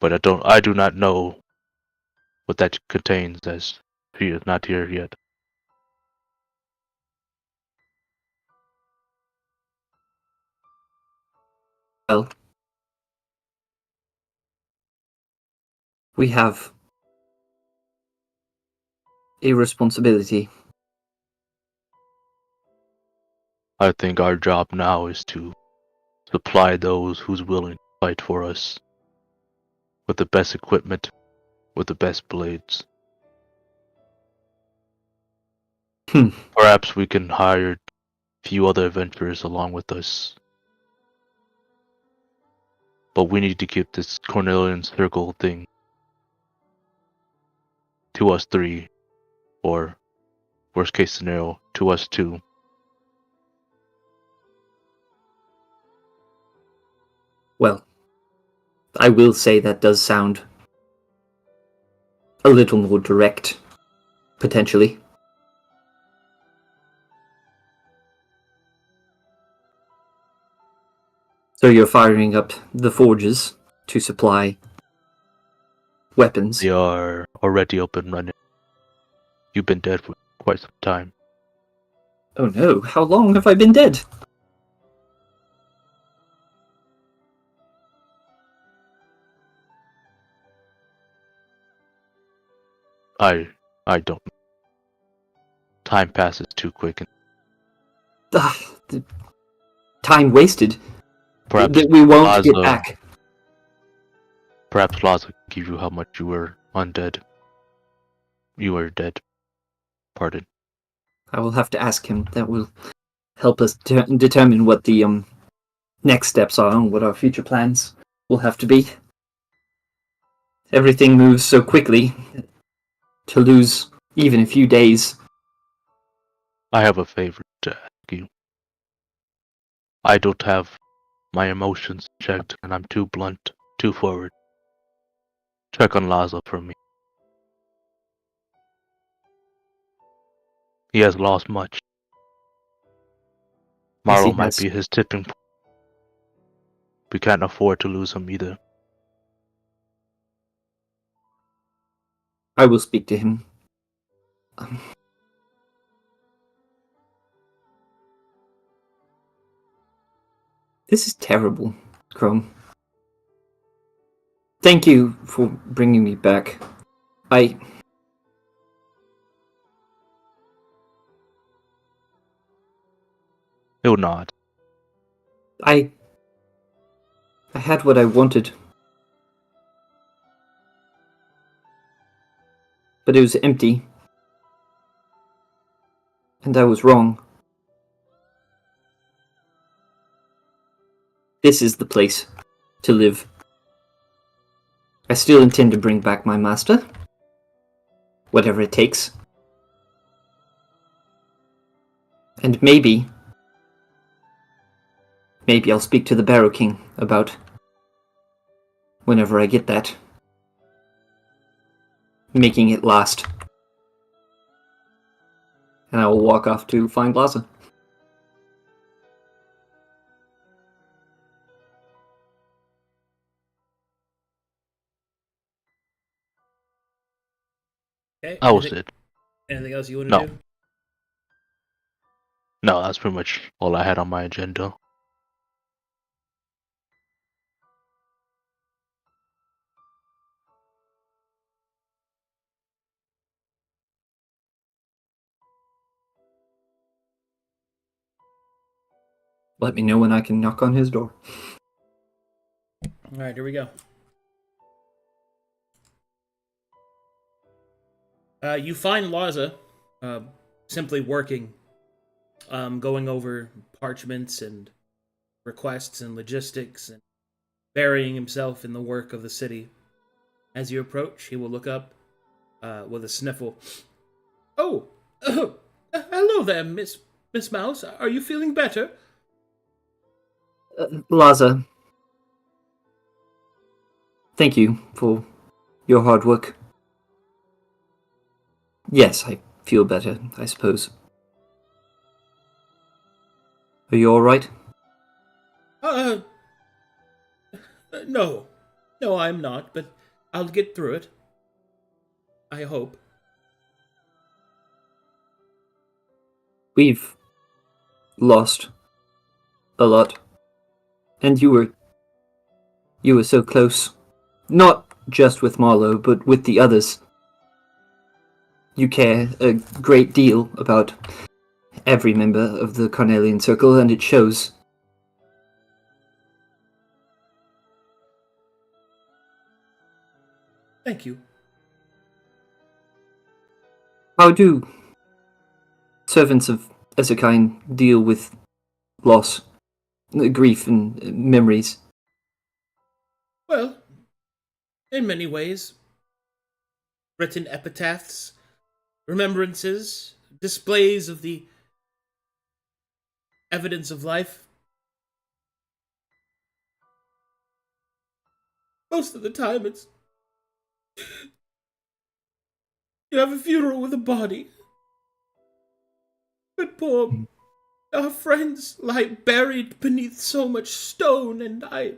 But I do not know what that contains, as she is not here yet.
Well, we have a responsibility.
I think our job now is to supply those who's willing to fight for us with the best equipment, with the best blades. Perhaps we can hire a few other adventurers along with us. But we need to keep this Cornelian Circle thing to us three, or worst case scenario, to us two.
Well, I will say that does sound a little more direct, potentially. So you're firing up the forges to supply weapons.
They are already up and running. You've been dead for quite some time.
Oh no, how long have I been dead?
I don't know. Time passes too quick, and
The time wasted
perhaps
that we won't get
Laza-
back.
Perhaps Laza can give you how much you were undead. You were dead. Pardon.
I will have to ask him. That will help us determine what the next steps are and what our future plans will have to be. Everything moves so quickly. To lose even a few days.
I have a favor to ask you. I don't have my emotions checked, and I'm too blunt, too forward. Check on Laza for me. He has lost much.
Yes, he
Tomorrow might
has.
be his tipping point. We can't afford to lose him either.
I will speak to him. This is terrible, Chrome. Thank you for bringing me back.
He'll nod.
I had what I wanted. But it was empty. And I was wrong. This is the place to live. I still intend to bring back my master. Whatever it takes. And maybe I'll speak to the Barrow King about whenever I get that. Making it last. And I will walk off to find Laza.
Okay.
That was it.
Anything else you want to
No.
do?
No, that's pretty much all I had on my agenda.
Let me know when I can knock on his door.
Alright, here we go. You find Laza simply working, going over parchments and requests and logistics and burying himself in the work of the city. As you approach, he will look up with a sniffle. Oh, hello there, Miss Mouse. Are you feeling better?
Laza, thank you for your hard work. Yes, I feel better, I suppose. Are you alright?
No. No, I'm not, but I'll get through it. I hope.
We've lost a lot. And you were so close. Not just with Marlowe, but with the others. You care a great deal about every member of the Carnelian Circle, and it shows.
Thank you.
How do servants of Ezekine deal with loss, grief, and memories?
Well, in many ways. Written epitaphs, remembrances, displays of the evidence of life. Most of the time it's... You have a funeral with a body. But poor... Our friends lie buried beneath so much stone, and I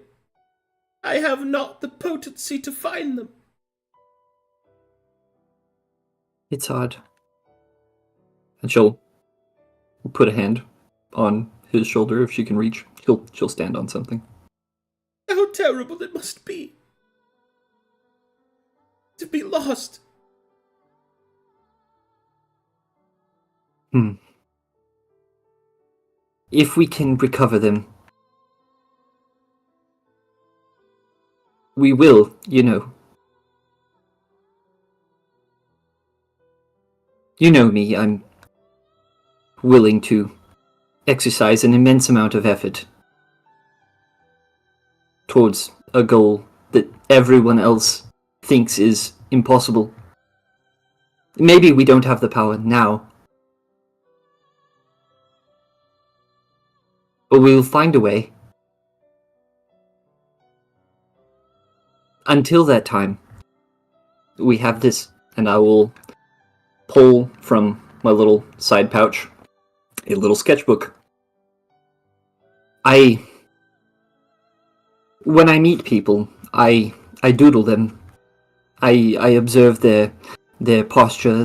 have not the potency to find them.
It's hard. And she'll put a hand on his shoulder if she can reach. She'll stand on something.
How terrible it must be to be lost.
If we can recover them, we will, you know. You know me, I'm willing to exercise an immense amount of effort towards a goal that everyone else thinks is impossible. Maybe we don't have the power now, but we will find a way. Until that time, we have this, and I will pull from my little side pouch a little sketchbook. When I meet people, I doodle them. I observe their posture,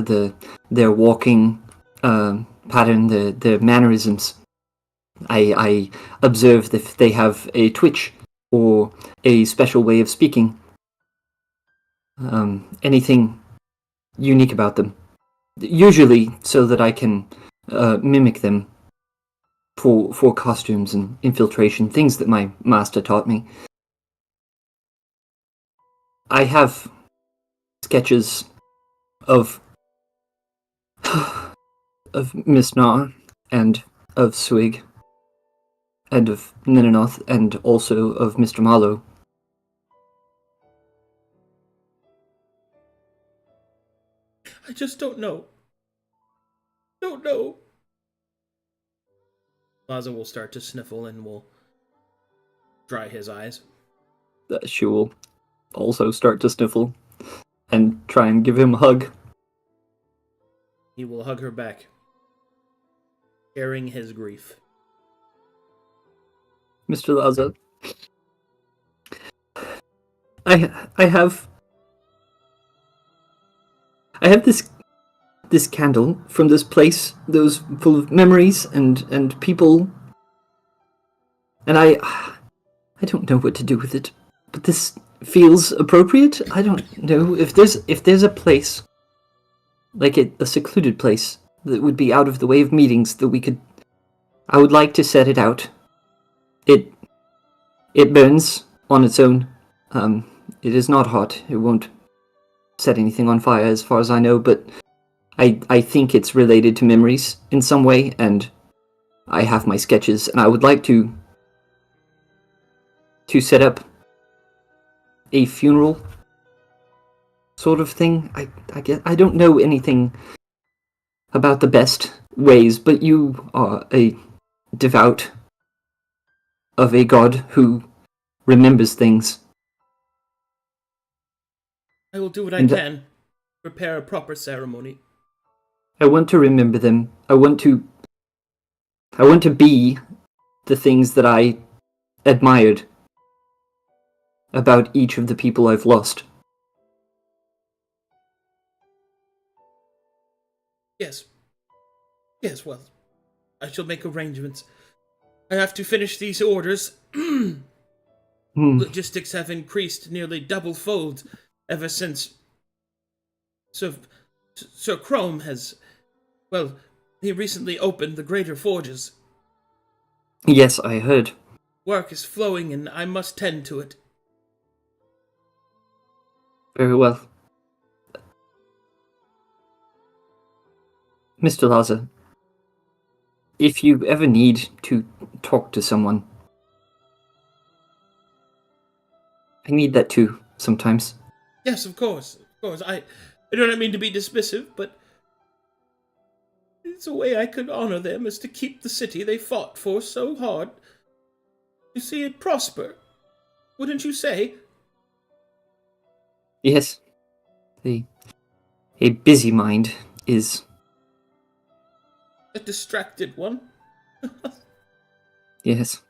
their walking pattern, their mannerisms. I observe if they have a twitch or a special way of speaking. Anything unique about them. Usually so that I can mimic them for costumes and infiltration, things that my master taught me. I have sketches of Miss Nar and of Swig and of Ninanoth and also of Mr. Marlowe.
I just don't know. Don't know. Laza will start to sniffle and will dry his eyes.
She will also start to sniffle and try and give him a hug.
He will hug her back, sharing his grief.
Mr. Laza, I have this candle from this place, those full of memories and people, and I don't know what to do with it, but this feels appropriate. I don't know if there's a place, like a secluded place that would be out of the way of meetings that we could. I would like to set it out. It burns on its own. It is not hot. It won't set anything on fire, as far as I know. But I think it's related to memories in some way, and I have my sketches, and I would like to set up a funeral sort of thing. I guess I don't know anything about the best ways, but you are a devout of a god who remembers things.
I will do what I
And
can. Prepare a proper ceremony.
I want to remember them. I want to be the things that I admired about each of the people I've lost.
Yes. Yes, well, I shall make arrangements. I have to finish these orders. Logistics have increased nearly double-fold ever since Sir Chrome has... Well, he recently opened the Greater Forges.
Yes, I heard.
Work is flowing and I must tend to it.
Very well. Mr. Laza, if you ever need to talk to someone, I need that too, sometimes.
Yes, of course. Of course. I do not mean to be dismissive, but it's a way I could honor them is to keep the city they fought for so hard. To see it prosper. Wouldn't you say?
Yes. A busy mind is...
A distracted one?
Yes.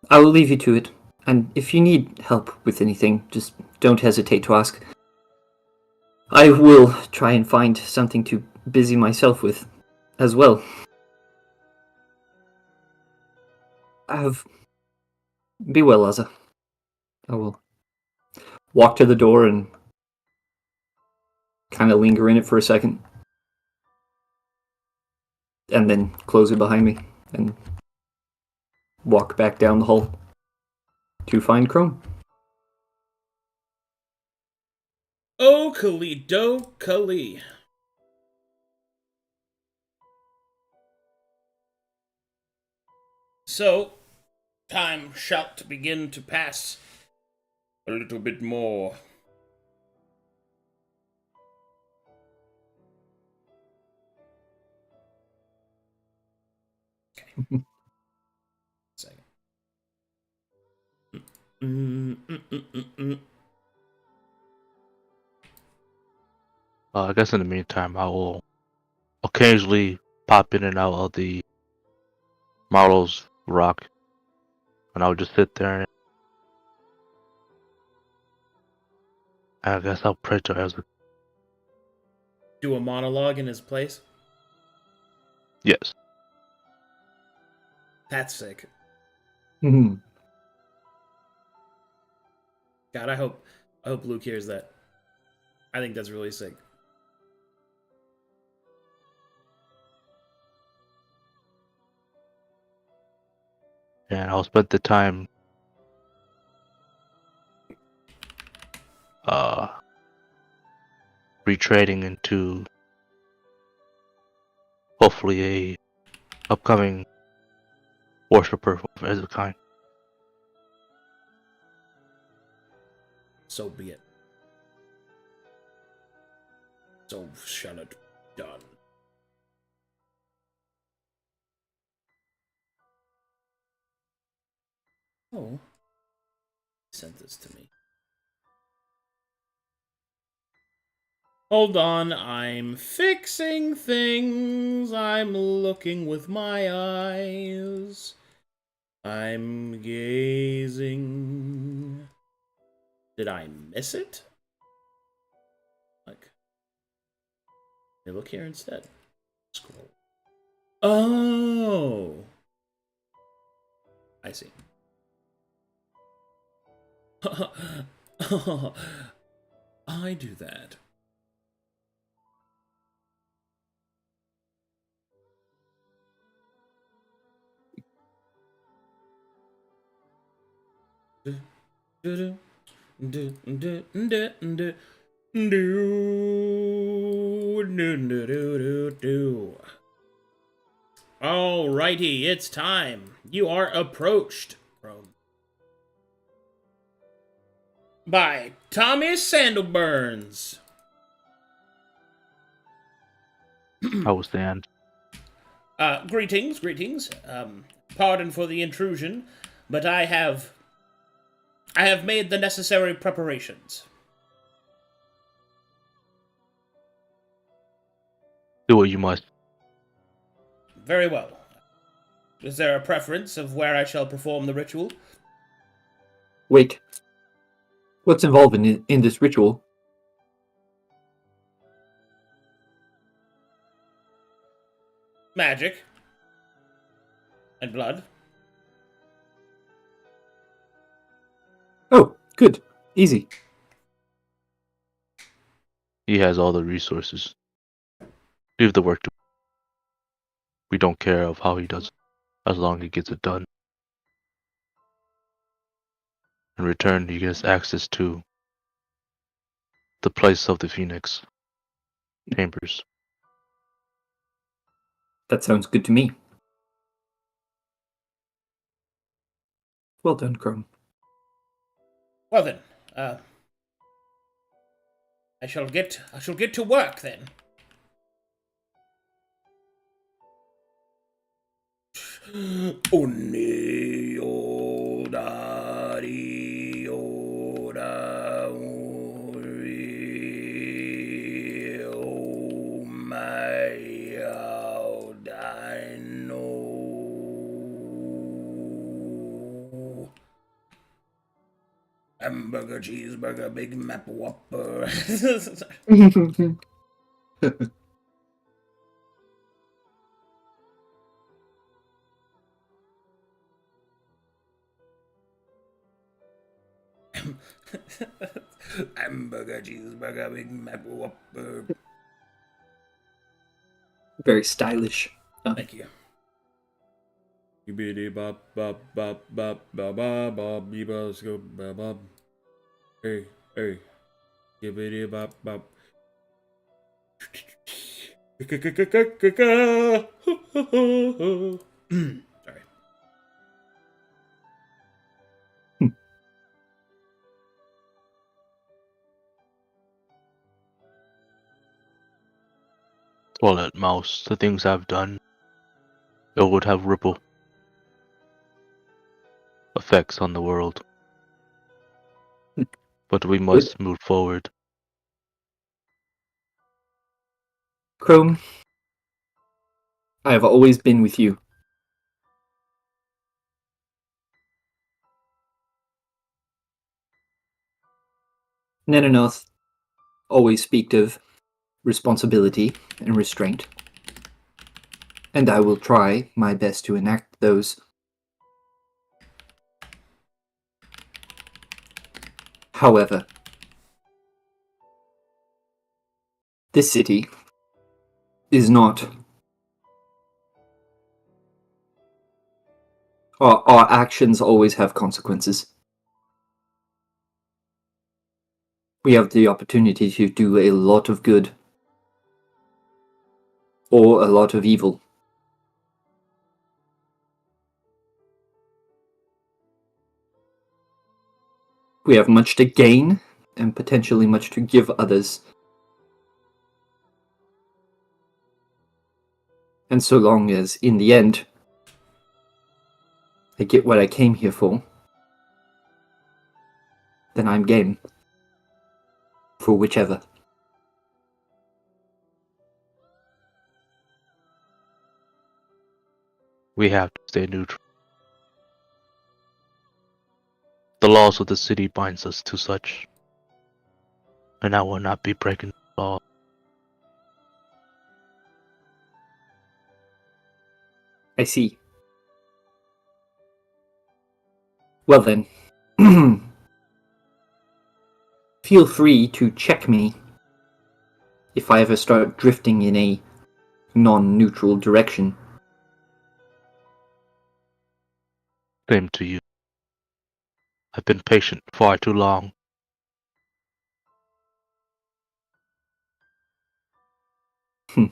I will leave you to it, and if you need help with anything, just don't hesitate to ask. I will try and find something to busy myself with as well. Be well, Laza. I will walk to the door and kind of linger in it for a second. And then close it behind me and walk back down the hall to find Chrome.
Oh, Kali. So, time shalt begin to pass a little bit more. Second. Mm, mm, mm, mm, mm.
I guess in the meantime, I will occasionally pop in and out of the Marlo's rock, and I'll just sit there and I guess I'll pray to her.
Do a monologue in his place.
Yes.
That's sick.
Mhm.
God, I hope Luke hears that. I think that's really sick.
And I'll spend the time retrading into hopefully a upcoming worshiper of Ezekiel.
So be it. So shall it be done. Oh. He sent this to me. Hold on, I'm fixing things. I'm looking with my eyes. I'm gazing. Did I miss it? Like, hey, look here instead. Scroll. Oh, I see. I do that. Alrighty, it's time. You are approached, Rome. By Tommy Sandalburns.
I will stand.
Greetings. Pardon for the intrusion, but I have made the necessary preparations.
Do what you must.
Very well. Is there a preference of where I shall perform the ritual?
Wait. What's involved in this ritual?
Magic. And blood.
Oh, good. Easy.
He has all the resources. Leave the work to him. We don't care of how he does it, as long as he gets it done. In return, he gets access to the place of the Phoenix Chambers.
That sounds good to me. Well done, Chrome.
Well then, I shall get to work then. Oni oda ri oda ori o my oda no. Hamburger, cheeseburger, Big Mac Whopper. Hamburger, cheeseburger, Big Mac Whopper.
Very stylish.
Thank you. Bibbidi bop bop bop bop bop bop bop bop scoop bop bop. Hey, hey. Bibbidi bop bop. Sorry.
Well, at most, the things I've done it would have ripple effects on the world. But we must move forward.
Chrome, I have always been with you. Nenanoth always speak of responsibility and restraint, and I will try my best to enact those. However, this city is not. Our actions always have consequences. We have the opportunity to do a lot of good or a lot of evil. We have much to gain and potentially much to give others. And so long as, in the end, I get what I came here for, then I'm game. For whichever.
We have to stay neutral. The laws of the city binds us to such, and I will not be breaking the law.
I see. Well then, feel free to check me if I ever start drifting in a non-neutral direction.
Same to you. I've been patient far too long.
Hmm.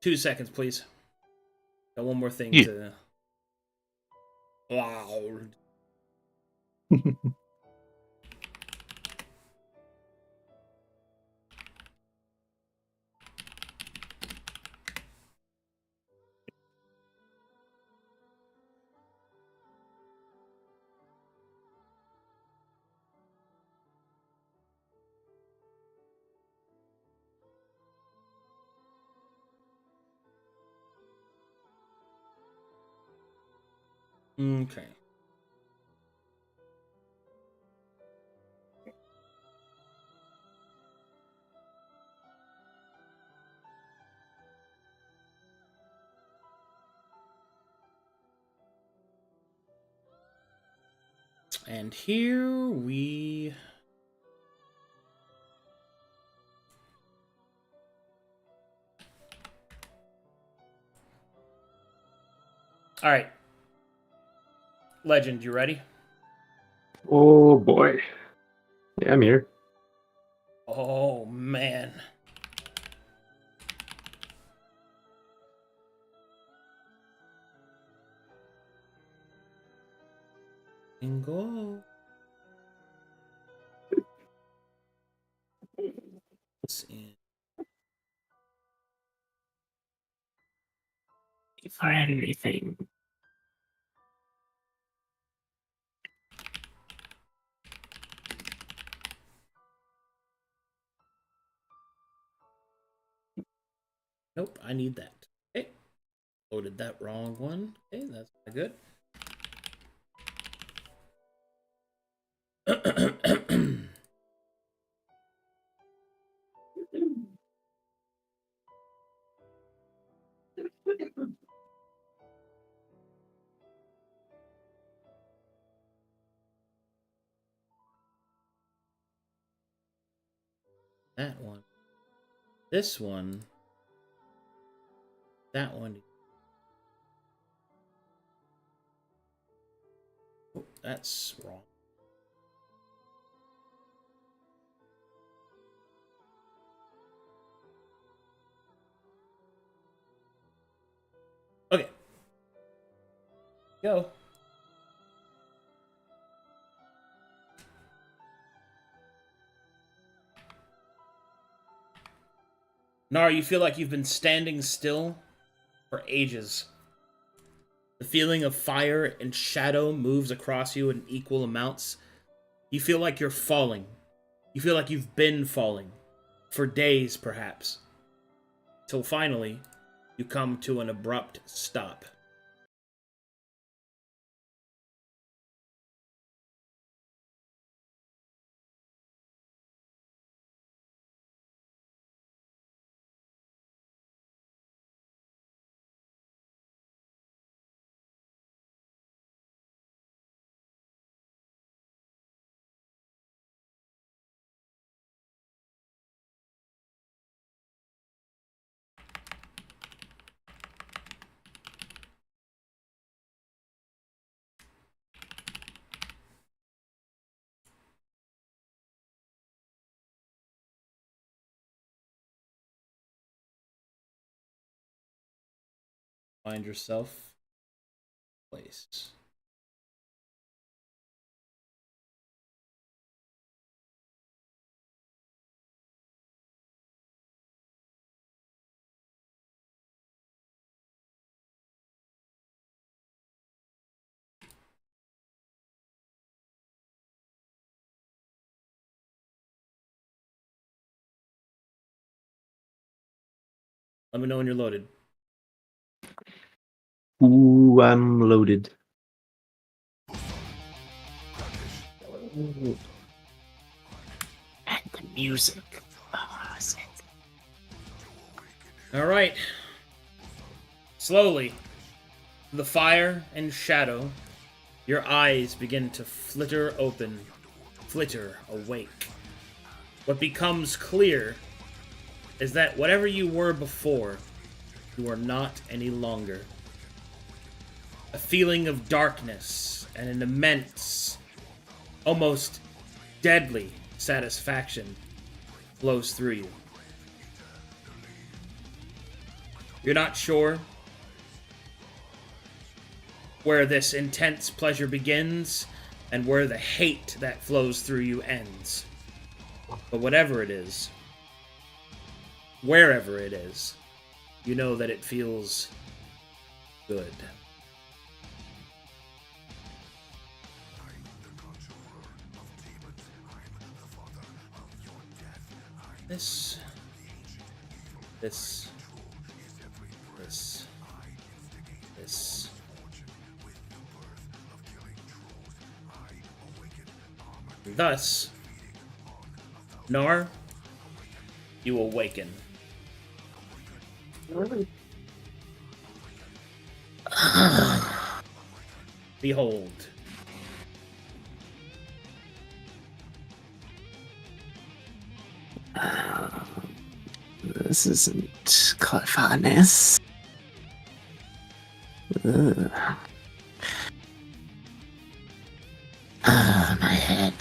2 seconds, please. Got one more thing
Yeah.
to. Wow. Okay. And here we. All right. Legend, you ready?
Oh boy. Yeah, I'm here.
Oh, man. Bingo. It's in.
For anything.
Nope, I need that. Okay. Loaded that wrong one. Okay, that's not good. That one. This one. That one. Oh, that's wrong. Go. Nar, you feel like you've been standing still for ages. The feeling of fire and shadow moves across you in equal amounts. You feel like you're falling. You feel like you've been falling. For days, perhaps. Till finally, you come to an abrupt stop. Find yourself place. Let me know when you're loaded.
Ooh, I'm loaded. And the music.
Alright. Slowly, the fire and shadow, your eyes begin to flitter open, flitter awake. What becomes clear is that whatever you were before, you are not any longer. A feeling of darkness and an immense, almost deadly satisfaction flows through you. You're not sure where this intense pleasure begins and where the hate that flows through you ends. But whatever it is, wherever it is, you know that it feels good. This. Thus, Nar, you awaken. Behold.
This isn't cleverness. Ugh. My head.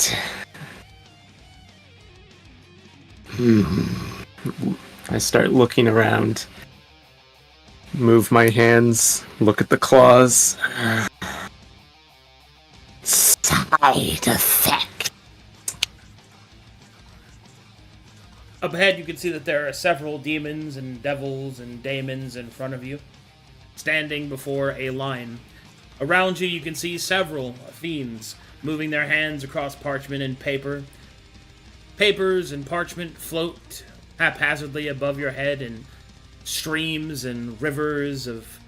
I start looking around. Move my hands. Look at the claws. Side effect.
Up ahead, you can see that there are several demons and devils and daemons in front of you, standing before a line. Around you, you can see several fiends moving their hands across parchment and paper. Papers and parchment float haphazardly above your head in streams and rivers of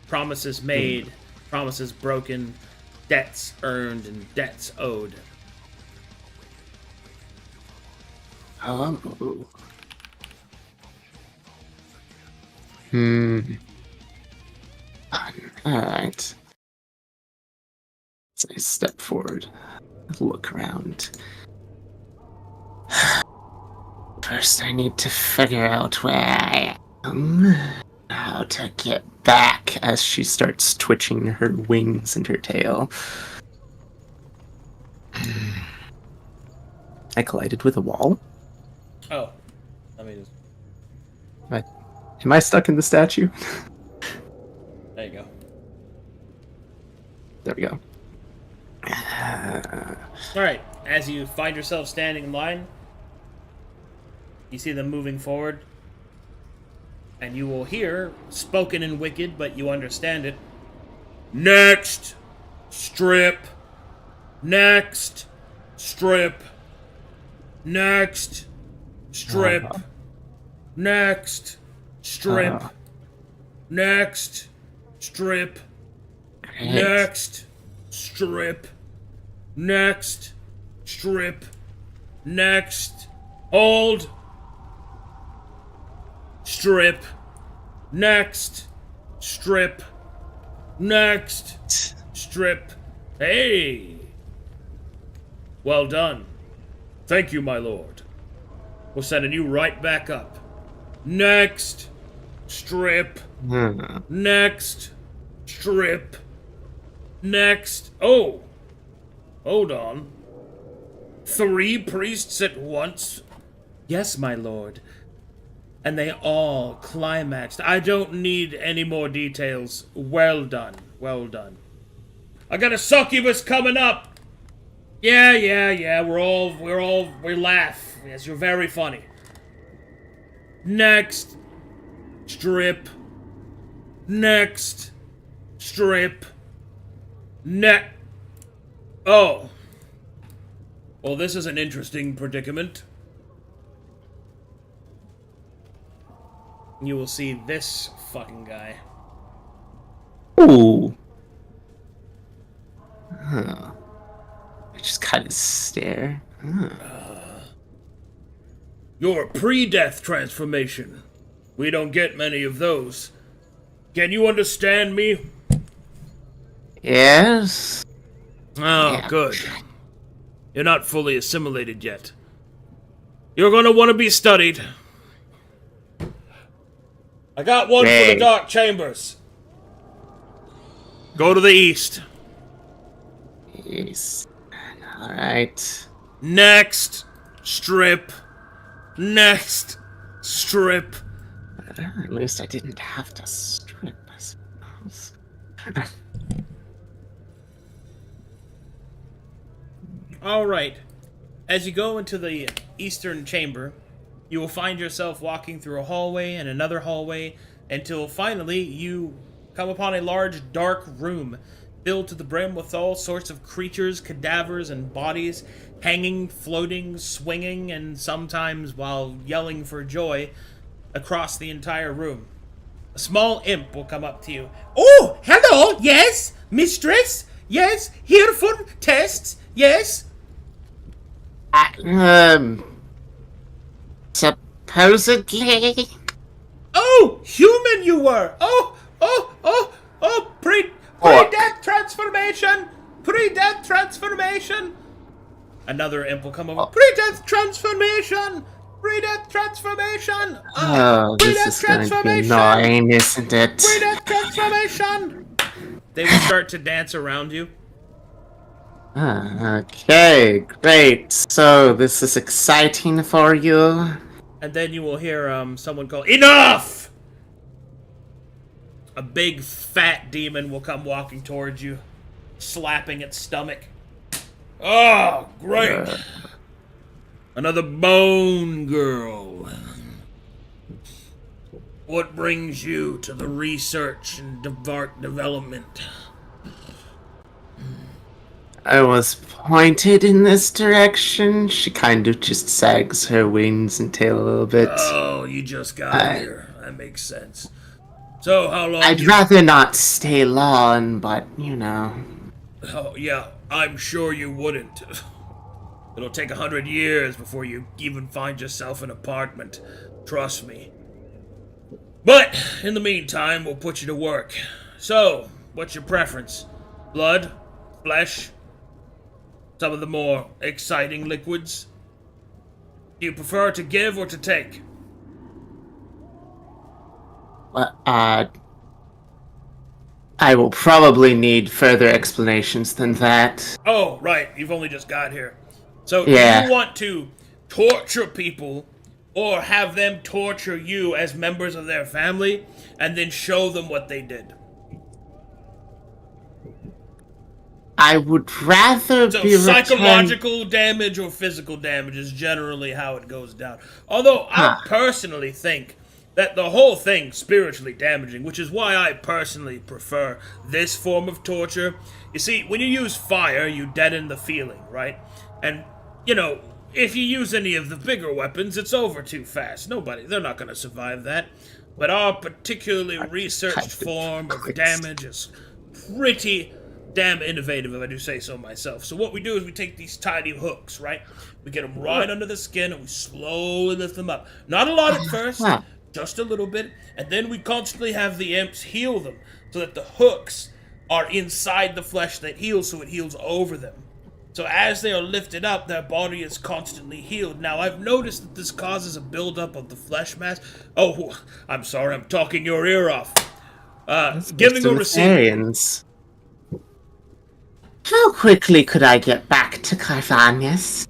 promises made, promises broken, debts earned, and debts owed.
Oh. Alright. So I step forward, look around. First, I need to figure out where I am, how to get back as she starts twitching her wings and her tail. I collided with a wall.
Oh, let me just.
Am I stuck in the statue?
There you go.
There we go.
Alright, as you find yourself standing in line, you see them moving forward, and you will hear, spoken in Wicked, but you understand it. Next! Strip! Next! Strip! Next! Strip! Next! Strip! Next! Strip! Next! Strip! Next! Strip! Next! Hold! Strip! Next! Strip! Next! Strip! Hey! Well done. Thank you, my lord. We're sending you right back up. Next! Strip! Next! Strip! Next! Oh! Hold on. 3 priests at once? Yes, my lord. And they all climaxed. I don't need any more details. Well done. Well done. I got a succubus coming up! Yeah. We laugh. Yes, you're very funny. Next. Strip. Next. Strip. Oh. Well, this is an interesting predicament. You will see this fucking guy.
Ooh. Huh. I just kind of stare.
Your pre-death transformation. We don't get many of those. Can you understand me?
Yes.
Oh,
Yeah.
good. You're not fully assimilated yet. You're gonna want to be studied. I got one for the
Hey.
dark chambers. Go to the east.
Yes. All right.
Next strip. Next strip.
At least I didn't have to strip, I suppose.
All right. As you go into the eastern chamber, you will find yourself walking through a hallway and another hallway until finally you come upon a large dark room filled to the brim with all sorts of creatures, cadavers, and bodies hanging, floating, swinging, and sometimes while yelling for joy across the entire room. A small imp will come up to you. Oh, hello, yes, mistress, yes, here for tests, yes.
Supposedly.
Oh, human you were. Pre-death transformation. Pre-death transformation. Another imp will come over. Pre-death transformation. Pre-death transformation.
Oh, this is going to be annoying, isn't it?
Pre-death transformation. They will start to dance around you.
Okay, great. So this is exciting for you.
And then you will hear someone call, "Enough!" A big fat demon will come walking towards you, slapping its stomach. Oh, great! Another bone girl. What brings you to the research and development?
I was pointed in this direction. She kind of just sags her wings and tail a little bit.
Oh, you just got here. That makes sense. So, how long?
I'd rather not stay long, but you know.
Oh, yeah, I'm sure you wouldn't. It'll take 100 years before you even find yourself an apartment. Trust me. But, in the meantime, we'll put you to work. So, what's your preference? Blood? Flesh? Some of the more exciting liquids? Do you prefer to give or to take?
I will probably need further explanations than that.
Oh, right, you've only just got here. So,
Yeah.
do you want to torture people or have them torture you as members of their family and then show them what they did?
I would rather
So
be returned.
psychological damage or physical damage is generally how it goes down. Although I personally think that the whole thing's spiritually damaging, which is why I personally prefer this form of torture. You see, when you use fire, you deaden the feeling, right? And, you know, if you use any of the bigger weapons, it's over too fast. They're not going to survive that. But our particularly researched form of damage is pretty damn innovative, if I do say so myself. So what we do is we take these tiny hooks, right? We get them right under the skin, and we slowly lift them up. Not a lot at first, just a little bit, and then we constantly have the imps heal them, so that the hooks are inside the flesh that heals, so it heals over them. So as they are lifted up, their body is constantly healed. Now, I've noticed that this causes a buildup of the flesh mass. Oh, I'm sorry, I'm talking your ear off. Giving or receiving.
How quickly could I get back to Carvanius?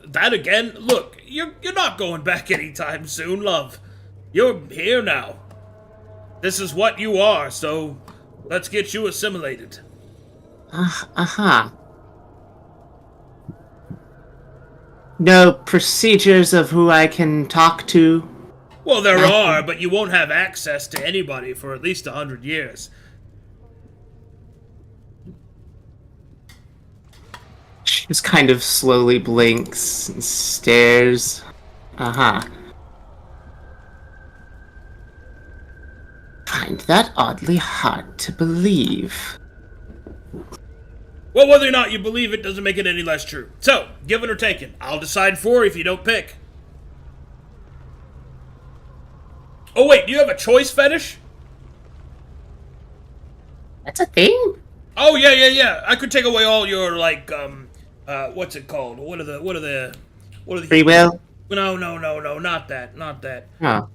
That again? Look, you're not going back anytime soon, love. You're here now. This is what you are, so let's get you assimilated.
No procedures of who I can talk to?
Well, there are, but you won't have access to anybody for at least 100 years.
She just kind of slowly blinks and stares. Find that oddly hard to believe.
Well, whether or not you believe it doesn't make it any less true. So, given or taken, I'll decide for if you don't pick. Oh wait, do you have a choice fetish?
That's a thing?
Oh yeah. I could take away all your what's it called? What are the
Free will?
No, not that.
Oh.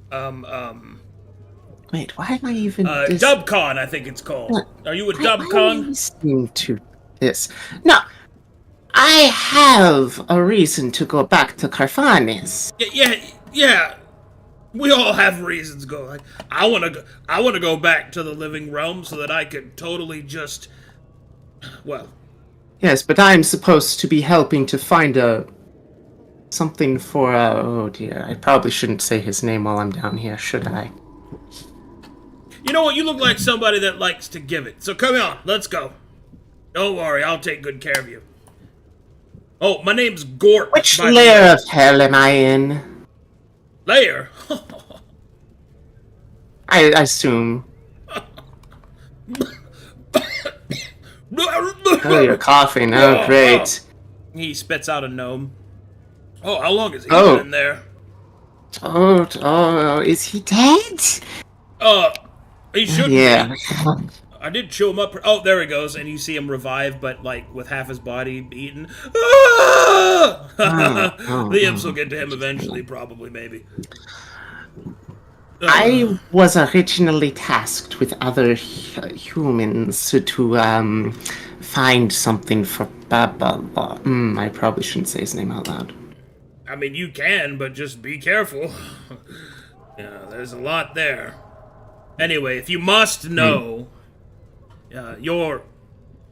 Wait, why am I even
Dubcon, I think it's called. Are you a Dubcon?
Why am I listening to this? No. I have a reason to go back to Carfanis.
Yeah. We all have reasons to go. I want to go back to the living realm so that I could totally just, well.
Yes, but I'm supposed to be helping to find something for oh dear, I probably shouldn't say his name while I'm down here, should I?
You know what? You look like somebody that likes to give it. So come on, let's go. Don't worry, I'll take good care of you. Oh, my name's Gort.
Which layer of hell am I in?
Layer?
I assume. Oh, you're coughing. Oh, great.
He spits out a gnome. Oh, how long has he been in there?
Oh, is he dead?
He should
be.
I did chew him up. Oh, there he goes, and you see him revive, but like with half his body eaten. The imps will get to him eventually, probably, maybe.
I was originally tasked with other humans to find something for Baba. I probably shouldn't say his name out loud.
I mean, you can, but just be careful. Yeah, there's a lot there. Anyway, if you must know, you're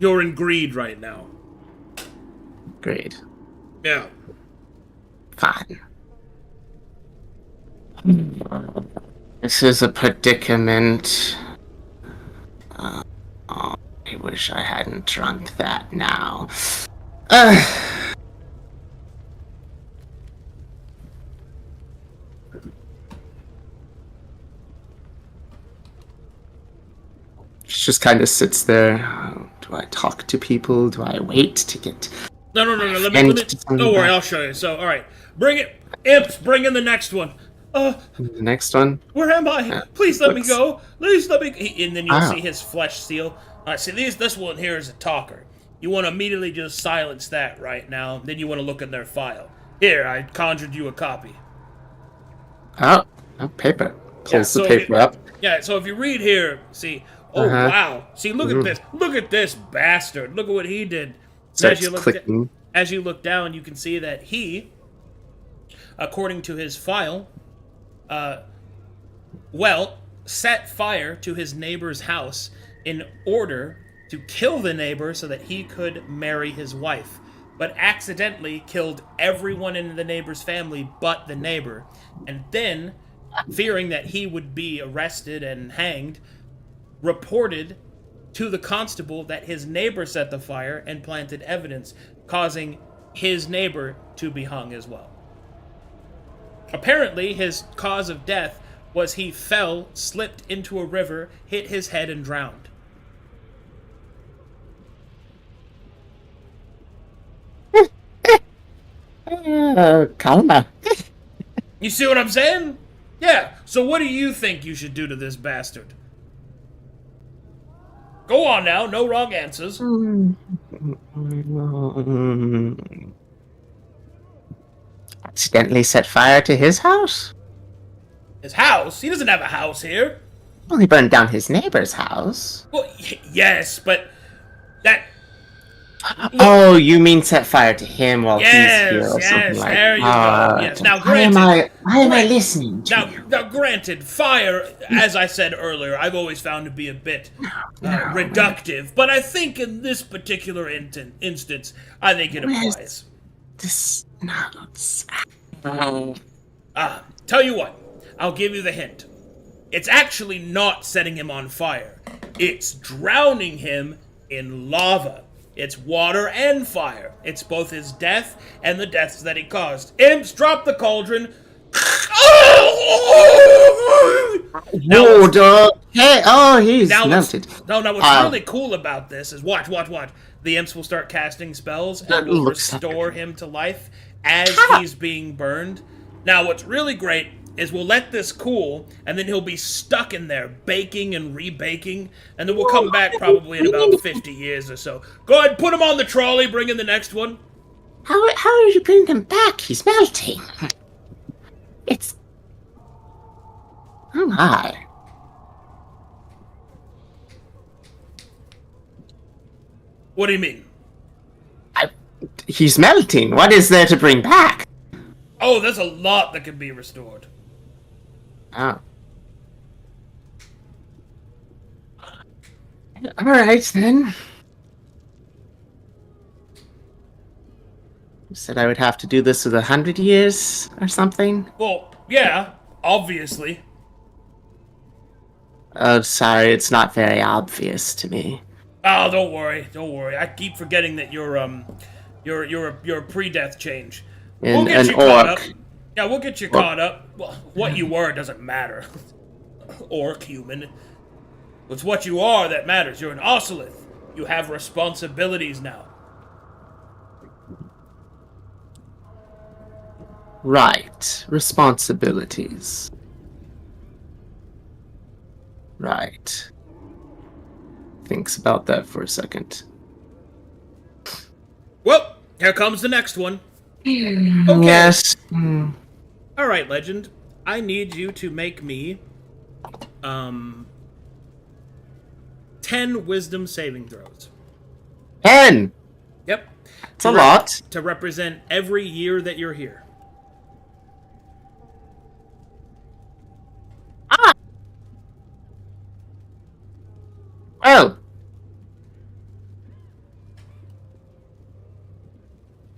in greed right now.
Greed.
Yeah.
Fine. This is a predicament. I wish I hadn't drunk that now. She just kind of sits there. Do I talk to people? Do I wait to get...
No. Let me don't worry, I'll show you. So, all right. Bring it. Imps, bring in the next one.
The next one?
Where am I? Please let me go. Please let me... And then you'll see his flesh seal. All right, see, this one here is a talker. You want to immediately just silence that right now. Then you want to look in their file. Here, I conjured you a copy.
Oh, paper. Pulls the paper up.
Yeah, so if you read here, see... Oh, wow. See, look at this. Look at this bastard. Look at what he did. As you look down, you can see that he, according to his file, set fire to his neighbor's house in order to kill the neighbor so that he could marry his wife, but accidentally killed everyone in the neighbor's family but the neighbor, and then, fearing that he would be arrested and hanged, reported to the constable that his neighbor set the fire and planted evidence, causing his neighbor to be hung as well. Apparently, his cause of death was he fell, slipped into a river, hit his head, and drowned.
Karma.
You see what I'm saying? Yeah, so what do you think you should do to this bastard? Go on now, no wrong answers.
Accidentally set fire to his house?
His house? He doesn't have a house here.
Well, he burned down his neighbor's house.
Well, yes, but that...
Oh, you mean set fire to him while he's here or
yes,
something like
there you go. Yes, now
Why am
granted...
I listening to you?
Now, granted, fire, as I said earlier, I've always found to be a bit reductive, but I think in this particular instance, I think it applies.
This notes.
Tell you what, I'll give you the hint. It's actually not setting him on fire. It's drowning him in lava. It's water and fire. It's both his death and the deaths that he caused. Imps, drop the cauldron.
He's melted.
What's really cool about this is watch. The imps will start casting spells and will restore him to life as he's being burned. Now, what's really great is we'll let this cool, and then he'll be stuck in there, baking and rebaking, and then we'll come back probably in about 50 years or so. Go ahead, put him on the trolley, bring in the next one.
How are you bringing him back? He's melting. It's... Oh my.
What do you mean?
He's melting. What is there to bring back?
Oh, there's a lot that can be restored.
Oh. Alright then. You said I would have to do this with 100 years or something?
Well, yeah, obviously.
Oh, sorry, it's not very obvious to me.
Oh, don't worry. I keep forgetting that you're a pre-death change. We'll get you caught up. Yeah, we'll get you caught up. Well, what you were doesn't matter. Orc, human. It's what you are that matters. You're an Ocelith. You have responsibilities now.
Right. Responsibilities. Right. Thinks about that for a second.
Well, here comes the next one.
Okay.
Yes. All right, Legend. I need you to make me 10 wisdom saving throws.
10.
Yep.
It's a lot.
To represent every year that you're here.
Well.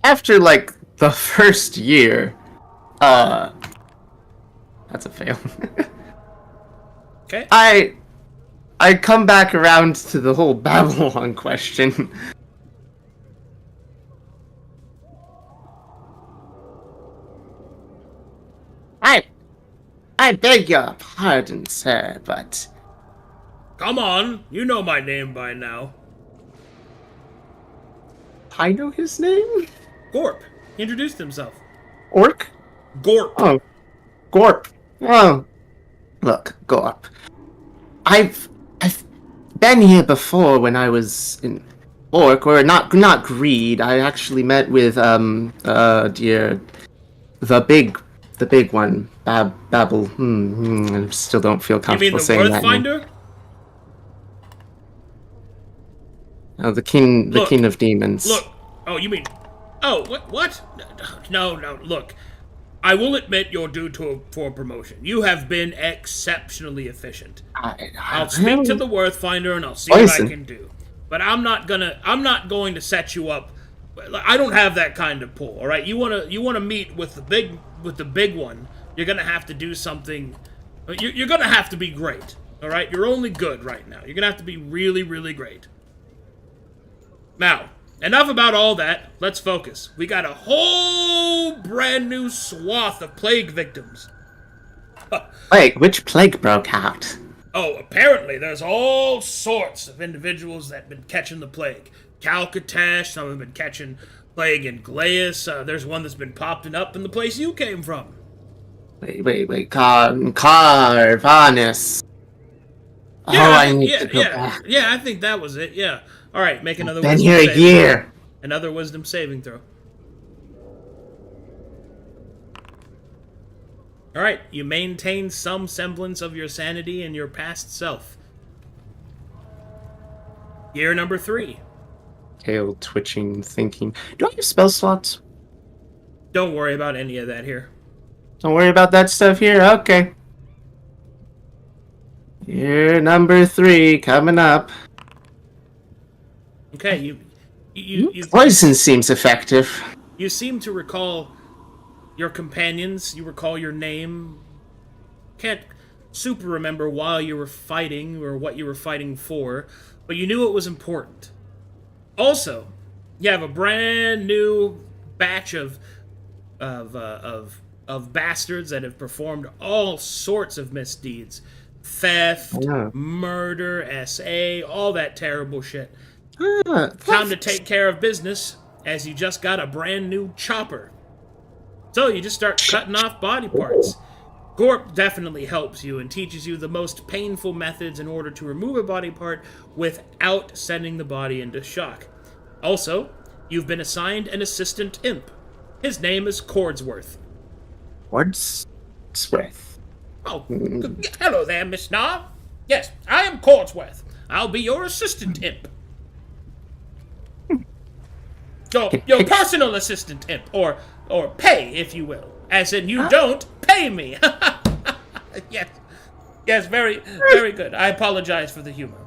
After, like, the first year, that's a fail.
Okay.
I come back around to the whole Babylon question. I beg your pardon, sir, but...
Come on, you know my name by now.
I know his name?
Gorp. He introduced himself.
Orc?
Gorp.
Oh, Gorp. Oh, look, Gorp. I've been here before when I was in Orc, or not Greed. I actually met with the big one, Babel. I still don't feel comfortable saying that. You mean the
Worthfinder?
Oh, the king of demons.
Look. Oh, you mean? Oh, what? No. Look, I will admit you're due for promotion. You have been exceptionally efficient. I'll speak to the Worthfinder and I'll see what I can do. but I'm not going to set you up. I don't have that kind of pull. All right, you wanna meet with the big one. You're gonna have to do something. You're gonna have to be great. All right, you're only good right now. You're gonna have to be really, really great. Now, enough about all that. Let's focus. We got a whole brand new swath of plague victims.
Wait, which plague broke out?
Oh, apparently there's all sorts of individuals that have been catching the plague. Calcatesh, some have been catching plague in Glaeus. There's one that's been popping up in the place you came from.
Wait, Carvanus.
Yeah,
I need to go back.
Yeah, I think that was it, yeah. Alright, make another
Been
wisdom
here a
saving
year.
throw. Another wisdom saving throw. Alright, you maintain some semblance of your sanity and your past self. Year number 3.
Tail twitching, thinking. Do I have spell slots?
Don't worry about any of that here.
Don't worry about that stuff here. Okay. Year number 3 coming up.
Okay, you
Poison seems effective.
You seem to recall your companions. You recall your name. Can't super remember why you were fighting or what you were fighting for, but you knew it was important. Also, you have a brand new batch of bastards that have performed all sorts of misdeeds. Theft,
Yeah.
murder, SA, all that terrible shit.
Ah,
Time to take care of business, as you just got a brand new chopper. So you just start cutting off body parts. Gorp definitely helps you and teaches you the most painful methods in order to remove a body part without sending the body into shock. Also, you've been assigned an assistant imp. His name is Cordsworth.
Wordsworth.
Oh, hello there, Miss Nah. Yes, I am Cordsworth. I'll be your assistant imp. Your personal assistant imp, or pay, if you will. As in, you don't pay me. Yes, very, very good. I apologize for the humor.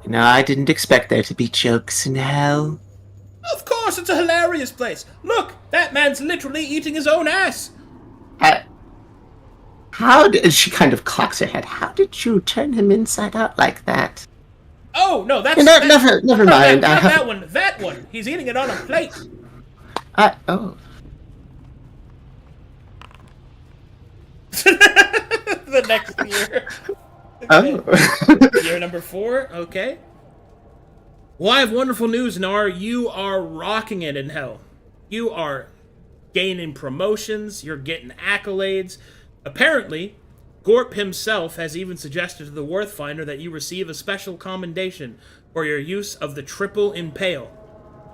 No, I didn't expect there to be jokes in hell.
Of course, it's a hilarious place. Look, that man's literally eating his own ass.
How did she kind of cocks her head? How did you turn him inside out like that?
Oh no, that's
Never mind.
That one. He's eating it on a plate.
Oh.
The next year.
Oh.
Year number 4. Okay. Well, I have wonderful news, Nar. You are rocking it in hell. You are gaining promotions. You're getting accolades. Apparently, Gorp himself has even suggested to the Worthfinder that you receive a special commendation for your use of the triple impale.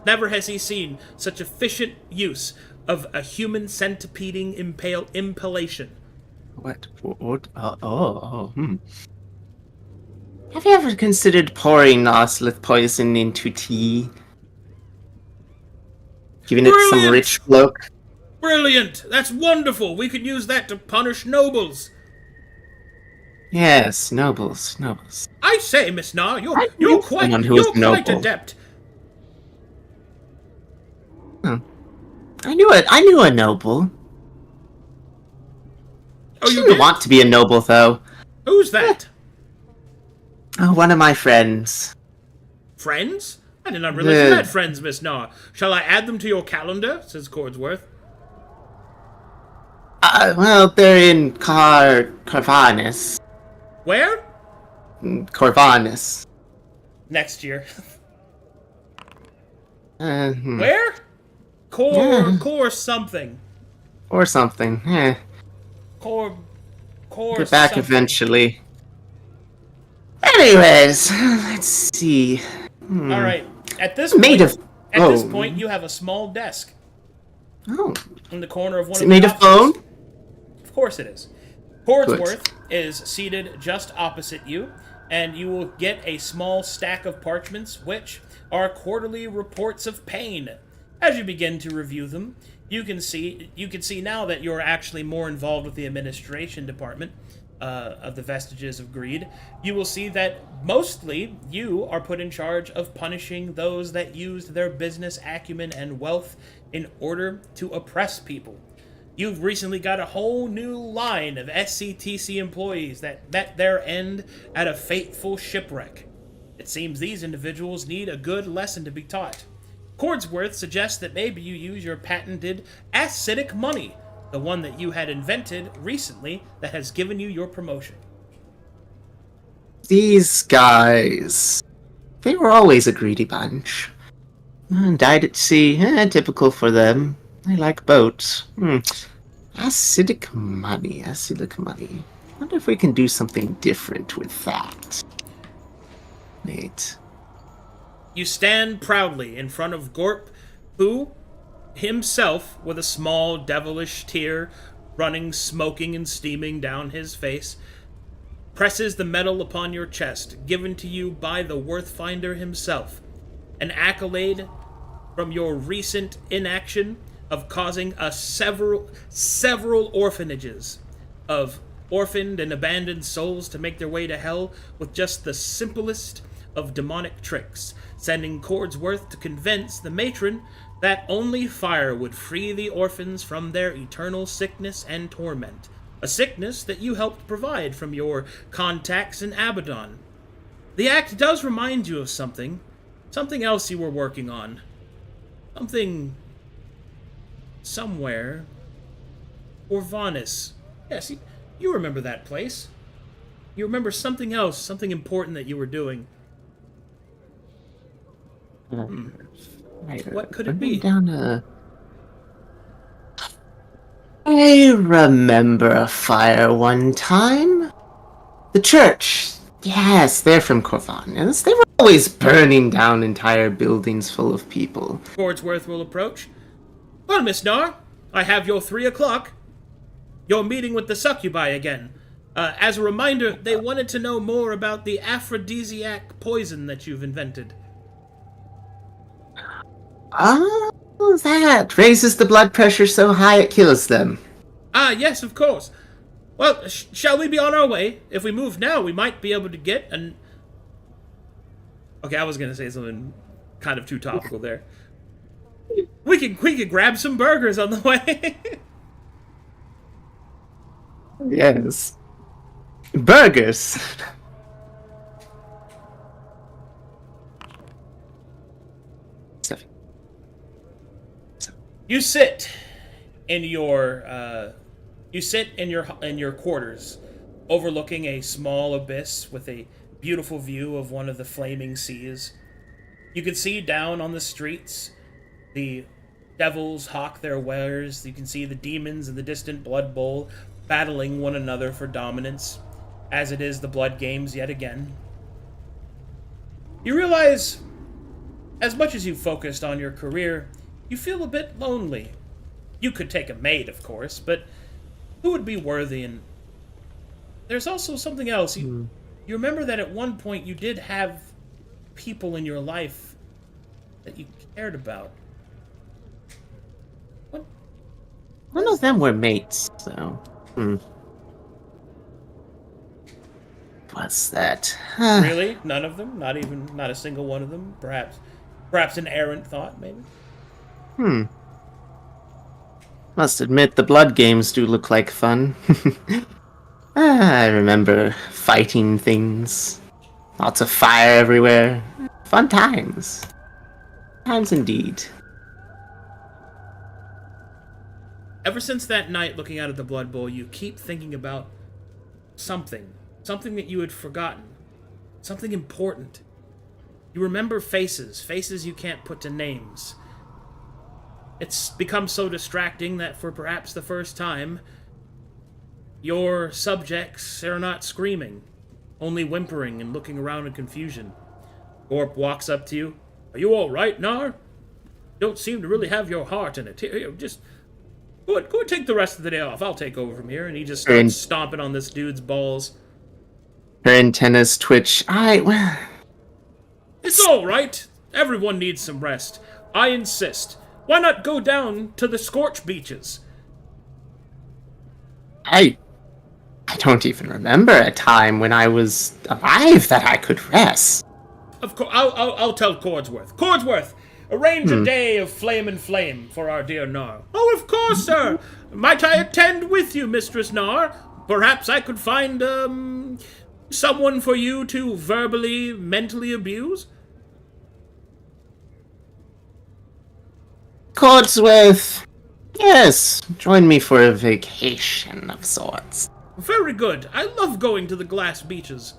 Never has he seen such efficient use of a human centipeding impalation.
What? Have you ever considered pouring Oslith poison into tea? Giving it some
Brilliant!
rich look?
Brilliant! That's wonderful! We could use that to punish nobles.
Yes, nobles.
I say, Miss Nah, you're
knew
quite
someone who was
quite
noble.
adept.
I knew a noble.
Oh,
She
you
didn't
did?
want to be a noble, though.
Who's that?
Oh, one of my friends.
Friends? I did not realize you had friends, Miss Nah. Shall I add them to your calendar? Says Cordsworth.
Well, they're in Corvanus.
Where?
Corvanus.
Next year.
Hmm.
Where? Core something.
Or something.
Core
Get back
something.
eventually. Anyways, let's see.
All right. At this
Made
point,
of-
at this
oh.
point, you have a small desk
Oh,
in the corner of one
is
of
it
the
made of
offices.
bone?
Of course it is. Cordsworth is seated just opposite you, and you will get a small stack of parchments, which are quarterly reports of pain. As you begin to review them, you can see now that you're actually more involved with the administration department of the Vestiges of Greed. You will see that mostly you are put in charge of punishing those that used their business acumen and wealth in order to oppress people. You've recently got a whole new line of SCTC employees that met their end at a fateful shipwreck. It seems these individuals need a good lesson to be taught. Cordsworth suggests that maybe you use your patented acidic money, the one that you had invented recently that has given you your promotion.
These guys, they were always a greedy bunch. Died at sea, typical for them. They like boats. Acidic money. Wonder if we can do something different with that. Wait.
You stand proudly in front of Gorp, who, himself, with a small devilish tear running smoking and steaming down his face, presses the medal upon your chest, given to you by the Worthfinder himself, an accolade from your recent inaction of causing several orphanages of orphaned and abandoned souls to make their way to hell with just the simplest of demonic tricks, sending Cordsworth to convince the matron that only fire would free the orphans from their eternal sickness and torment, a sickness that you helped provide from your contacts in Abaddon. The act does remind you of something else you were working on, something somewhere. Orvanis. Yes, you remember that place. You remember something else, something important that you were doing. What could it be?
I remember a fire one time. The church. Yes, they're from Corvanis. They were always burning down entire buildings full of people.
Cordsworth will approach. Well, Miss Nar, I have your 3 o'clock. You're meeting with the succubi again. As a reminder, they wanted to know more about the aphrodisiac poison that you've invented.
Oh, that raises the blood pressure so high it kills them.
Ah, yes, of course. Well, shall we be on our way? If we move now, we might be able to get an... Okay, I was going to say something kind of too topical there. We could grab some burgers on the way.
Yes. Burgers.
You sit in your quarters, overlooking a small abyss with a beautiful view of one of the flaming seas. You can see down on the streets the devils hawk their wares. You can see the demons in the distant Blood Bowl battling one another for dominance, as it is the Blood Games yet again. You realize, as much as you've focused on your career, you feel a bit lonely. You could take a maid, of course, but who would be worthy? And there's also something else. You remember that at one point you did have people in your life that you cared about. What?
None of them were mates, so... What's that?
Really? None of them? Not a single one of them? Perhaps an errant thought, maybe?
Must admit, the blood games do look like fun. I remember fighting things. Lots of fire everywhere. Fun times. Times indeed.
Ever since that night looking out at the Blood Bowl, you keep thinking about something. Something that you had forgotten. Something important. You remember faces you can't put to names. It's become so distracting that for perhaps the first time, your subjects are not screaming, only whimpering and looking around in confusion. Gorp walks up to you. Are you all right, Nar? Don't seem to really have your heart in it. Here, just go ahead, take the rest of the day off. I'll take over from here. And he just starts stomping on this dude's balls.
Her antennas twitch.
It's all right. Everyone needs some rest. I insist. Why not go down to the Scorch Beaches?
I don't even remember a time when I was alive that I could rest.
Of course, I'll tell Cordsworth. Cordsworth, arrange a day of flame and flame for our dear Nar. Oh, of course, sir. Might I attend with you, Mistress Nar? Perhaps I could find someone for you to verbally, mentally abuse.
Cordsworth, yes, join me for a vacation of sorts.
Very good. I love going to the glass beaches.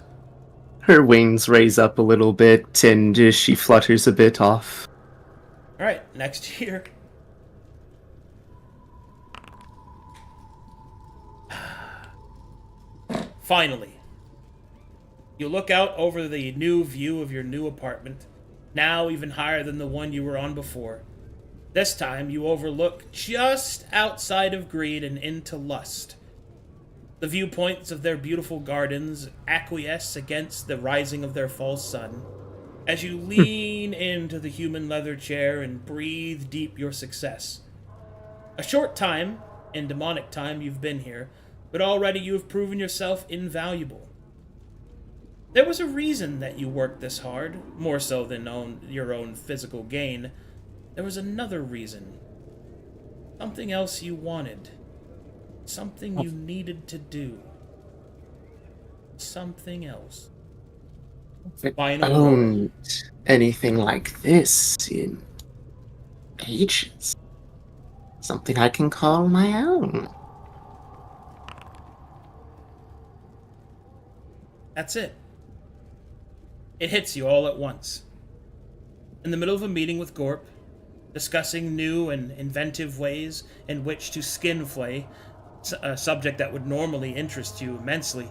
Her wings raise up a little bit, and she flutters a bit off.
All right, next year. Finally, you look out over the new view of your new apartment, now even higher than the one you were on before. This time, you overlook just outside of greed and into lust. The viewpoints of their beautiful gardens acquiesce against the rising of their false sun. As you lean into the human leather chair and breathe deep your success. A short time, in demonic time, you've been here, but already you have proven yourself invaluable. There was a reason that you worked this hard, more so than your own physical gain. There was another reason. Something else you wanted. Something you needed to do. Something else.
I owned anything like this in ages. Something I can call my own.
That's it. It hits you all at once. In the middle of a meeting with Gorp, discussing new and inventive ways in which to skin flay, a subject that would normally interest you immensely,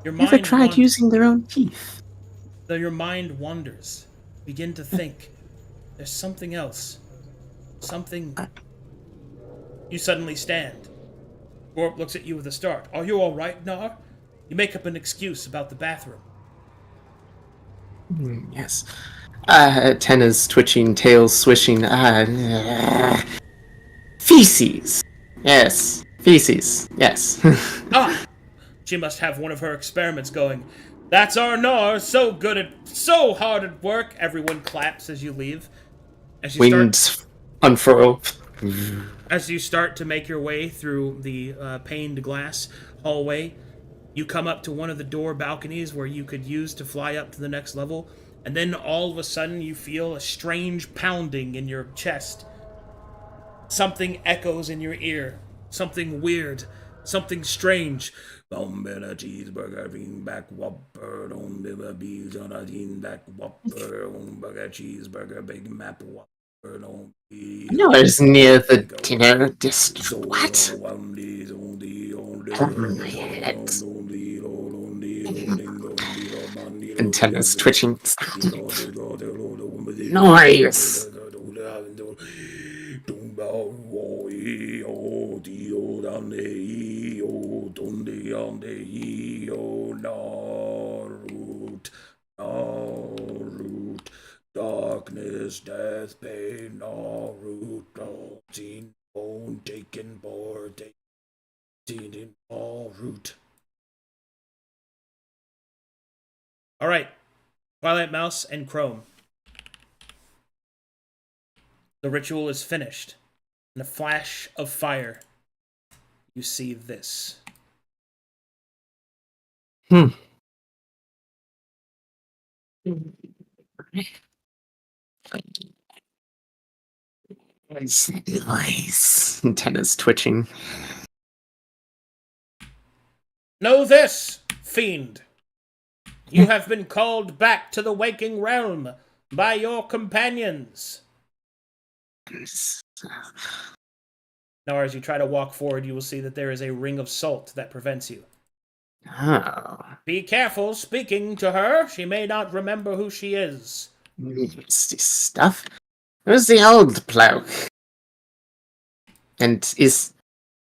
your mind
Never tried using their own teeth.
Though your mind wanders, begin to think, there's something else. Something... You suddenly stand. Gorp looks at you with a start. Are you alright, Nar? You make up an excuse about the bathroom.
Yes. Antennas twitching, tails swishing. Feces. Yes. Feces. Yes.
Ah! She must have one of her experiments going. That's our Nar, so hard at work. Everyone claps as you leave.
Wings unfurl.
As you start to make your way through the paned glass hallway, you come up to one of the door balconies where you could use to fly up to the next level, and then all of a sudden you feel a strange pounding in your chest. Something echoes in your ear. Something weird. Something strange. Bombetta cheeseburger, beanback whopper, don't give a bees on a beanback whopper, burger cheeseburger, big map whopper, don't be.
Yours near the dinner district. What? Oh, my head. Antennas twitching. Noise.
Darkness, death, pain, no root, no seen, bone, taken, board, seen in all root. Alright, Twilight Mouse and Chrome. The ritual is finished. In a flash of fire, you see this.
Nice. Antennas twitching.
Know this, fiend. You have been called back to the waking realm by your companions. Now, as you try to walk forward, you will see that there is a ring of salt that prevents you.
Oh.
Be careful speaking to her. She may not remember who she is.
Nasty stuff. Who's the old bloke? And is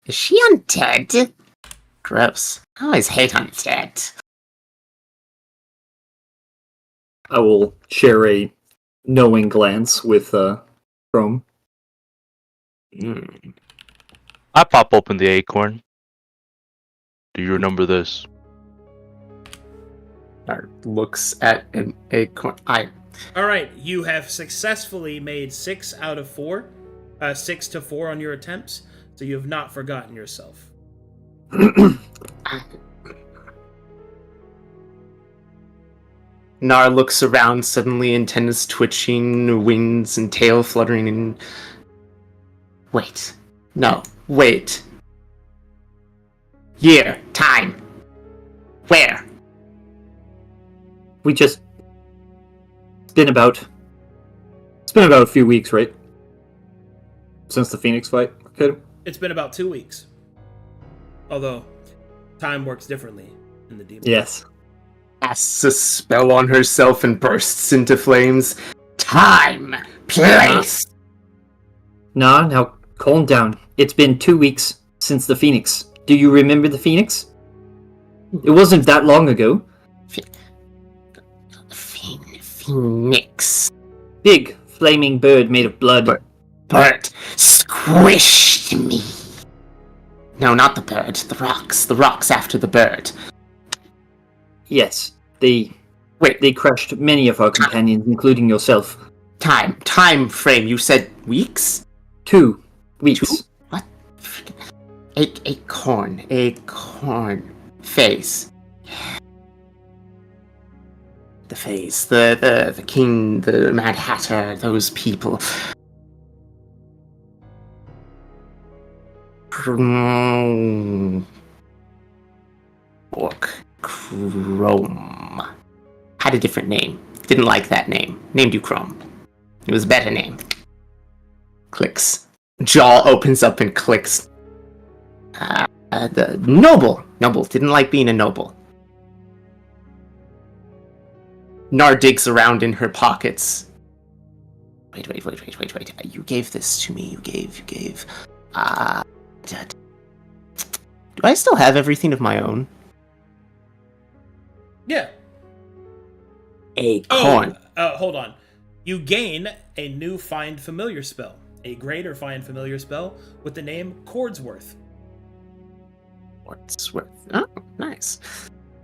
she undead? Gross. I always hate undead.
I will share a knowing glance with Chrome.
Mm.
I pop open the acorn. Do you remember this?
Nar looks at an acorn.
All right, you have successfully made 6 out of 4, 6 to 4 on your attempts, so you have not forgotten yourself.
Nar looks around, suddenly antennas twitching, wings and tail fluttering, and... Wait. No. Wait. Year. Time. Where?
We just... It's been about a few weeks, right? Since the Phoenix fight. Okay.
It's been about 2 weeks. Although, time works differently in the demon.
Yes.
Casts a spell on herself and bursts into flames. Time. Place.
Nah, now calm down. It's been 2 weeks since the Phoenix. Do you remember the Phoenix? It wasn't that long ago.
Phoenix.
Big, flaming bird made of blood.
Bird squished me. No, not the bird. The rocks. The rocks after the bird.
Yes, they crushed many of our companions, including yourself.
Time frame. You said weeks?
2 weeks.
2? What? Acorn. Face. The face. The king, the Mad Hatter, those people. Orc. Chrome. Had a different name. Didn't like that name. Named you Chrome. It was a better name. Clicks. Jaw opens up and clicks. The noble. Noble. Didn't like being a noble. Nar digs around in her pockets. Wait. You gave this to me. You gave. Do I still have everything of my own?
Yeah.
Acorn.
Hold on. You gain a new Find Familiar spell. A greater Find Familiar spell with the name Cordsworth.
Wordsworth. Oh, nice.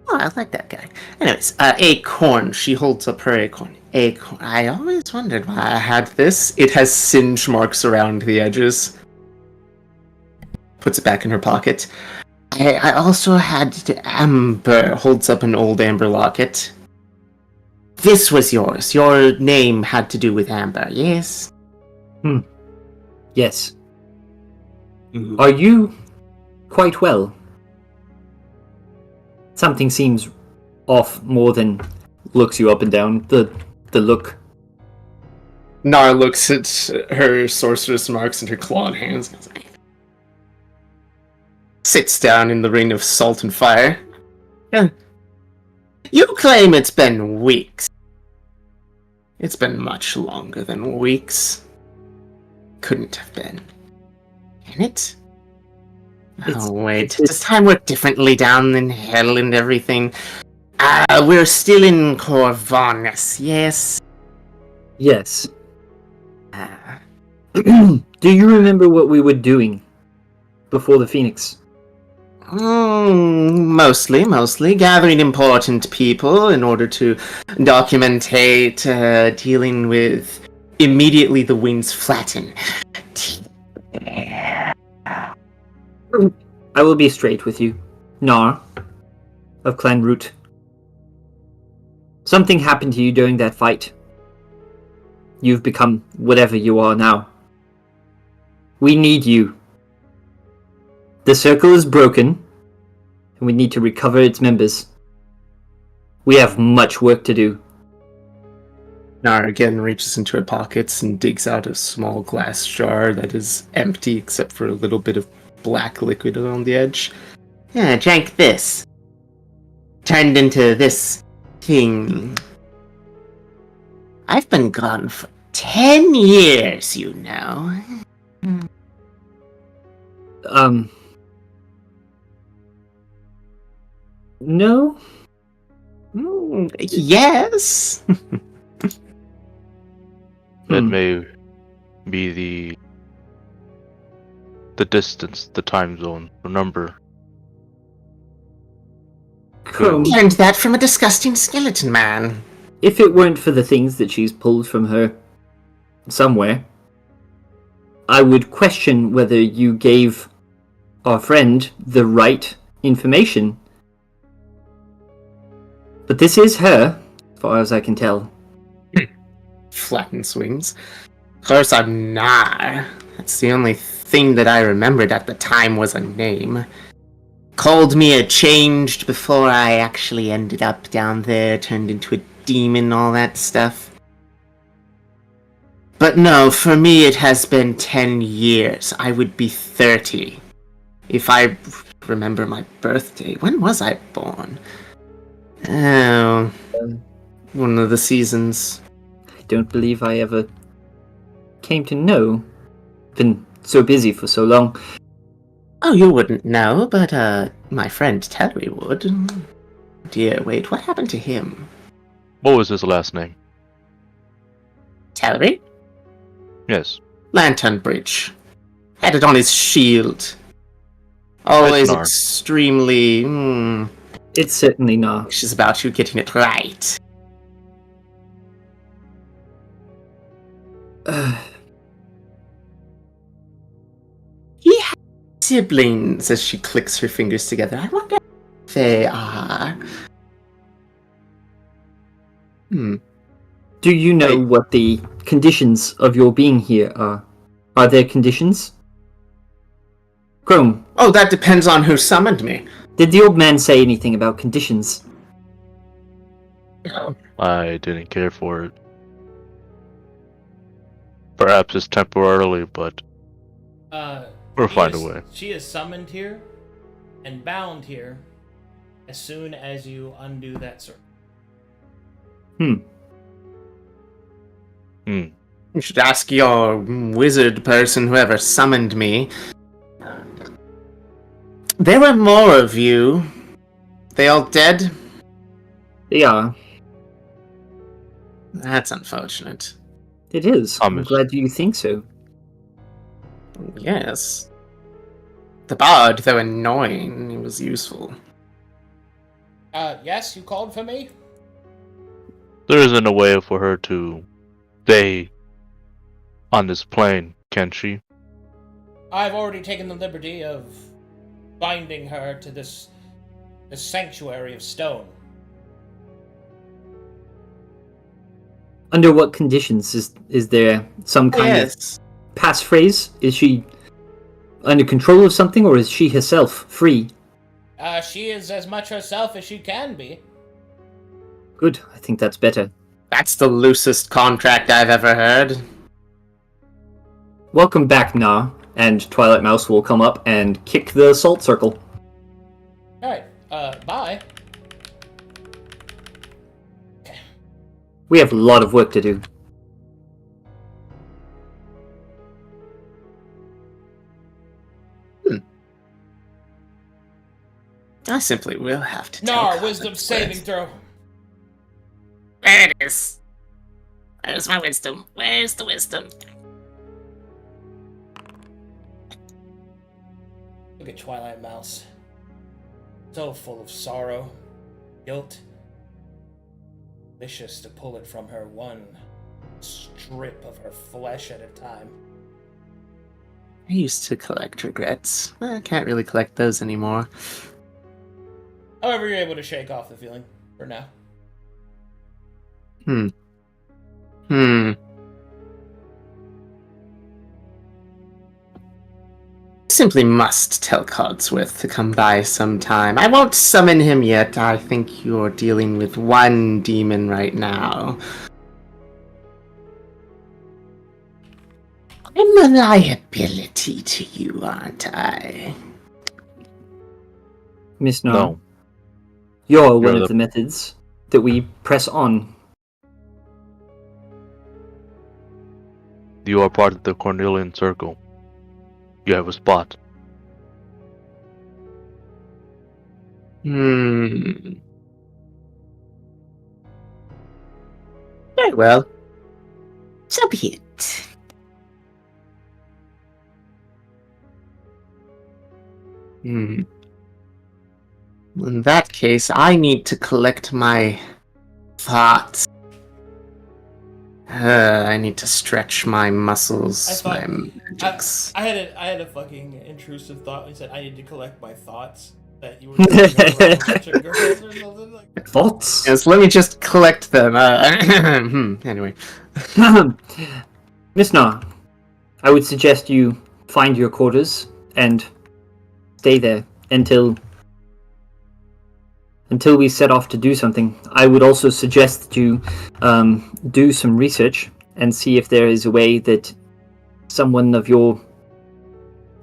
Oh, I like that guy. Anyways, acorn. She holds up her acorn. Acorn. I always wondered why I had this. It has singe marks around the edges. Puts it back in her pocket. I also had amber. Holds up an old amber locket. This was yours. Your name had to do with amber, yes?
Yes. Are you quite well? Something seems off more than looks you up and down. The look.
Nar looks at her sorceress marks and her clawed hands. Sits down in the ring of salt and fire. You claim it's been weeks. It's been much longer than weeks. Couldn't have been. Can it? Oh, wait. Does time work differently down in hell and everything? We're still in Corvanus, yes?
Yes. Do you remember what we were doing before the Phoenix?
Mostly. Gathering important people in order to documentate dealing with immediately the wings flatten.
I will be straight with you. Nar, of Clan Root. Something happened to you during that fight. You've become whatever you are now. We need you. The circle is broken, and we need to recover its members. We have much work to do.
Nar again reaches into her pockets and digs out a small glass jar that is empty except for a little bit of black liquid on the edge. Yeah, drank this. Turned into this thing. I've been gone for 10 years, you know.
No?
Yes.
That may be the The distance, the time zone, the number.
Chrome,
Learned that from a disgusting skeleton man.
if it weren't for the things that she's pulled from her somewhere, I would question whether you gave our friend the right information. But this is her, as far as I can tell.
Flattens wings. Of course I'm not. That's the only thing that I remembered at the time was a name. Called me a changed before I actually ended up down there, turned into a demon, all that stuff. But no, for me it has been 10 years. I would be 30. If I remember my birthday. When was I born? Oh, one of the seasons.
I don't believe I ever came to know. Been so busy for so long.
Oh, you wouldn't know, but my friend Terry would. Dear, wait, what happened to him?
What was his last name?
Terry?
Yes.
Lantern Bridge. Had it on his shield. Always
Nar.
extremely
It's certainly not.
anxious about you getting it right. He has siblings as she clicks her fingers together. I wonder if they are.
Do you know
Wait.
what the conditions of your being here are? Are there conditions? Chrome,
Oh, that depends on who summoned me.
did the old man say anything about conditions?
I didn't care for it. Perhaps it's temporarily, but we'll find a way.
She is summoned here and bound here as soon as you undo that circle.
You should ask your wizard person, whoever summoned me. There were more of you. They all dead?
They are.
That's unfortunate.
It is. I'm
Thomas.
glad you think so.
Yes. The bard, though annoying, he was useful.
Yes, you called for me?
There isn't a way for her to stay on this plane, can she?
I've already taken the liberty of binding her to this sanctuary of stone.
Under what conditions? Is there some kind of passphrase? Is she under control of something, or is she herself free?
She is as much herself as she can be.
Good, I think that's better.
That's the loosest contract I've ever heard.
Welcome back, Na. And Twilight Mouse will come up and kick the salt circle.
Alright, bye.
We have a lot of work to do.
I simply will have to tell
Nar,
Colin
wisdom
first.
saving throw.
There it is. Where's my wisdom? Where's the wisdom?
Look at Twilight Mouse. So full of sorrow, guilt. Vicious to pull it from her one strip of her flesh at a time.
I used to collect regrets. I can't really collect those anymore.
However, you're able to shake off the feeling for now.
Simply must tell Codsworth to come by sometime. I won't summon him yet. I think you're dealing with one demon right now. I'm a liability to you, aren't I?
Miss Na,
No.
you're one
You're
of the methods that we press on.
You are part of the Cornelian Circle. You have a spot.
Very well. So be it. In that case, I need to collect my thoughts. I need to stretch my muscles, my magics.
I had a fucking intrusive thought. He said I need to collect my thoughts. That you were talking about a bunch of girls or something like that.
Thoughts?
Yes, let me just collect them. Anyway.
Miss Na, I would suggest you find your quarters and stay there until we set off to do something. I would also suggest that you do some research and see if there is a way that someone of your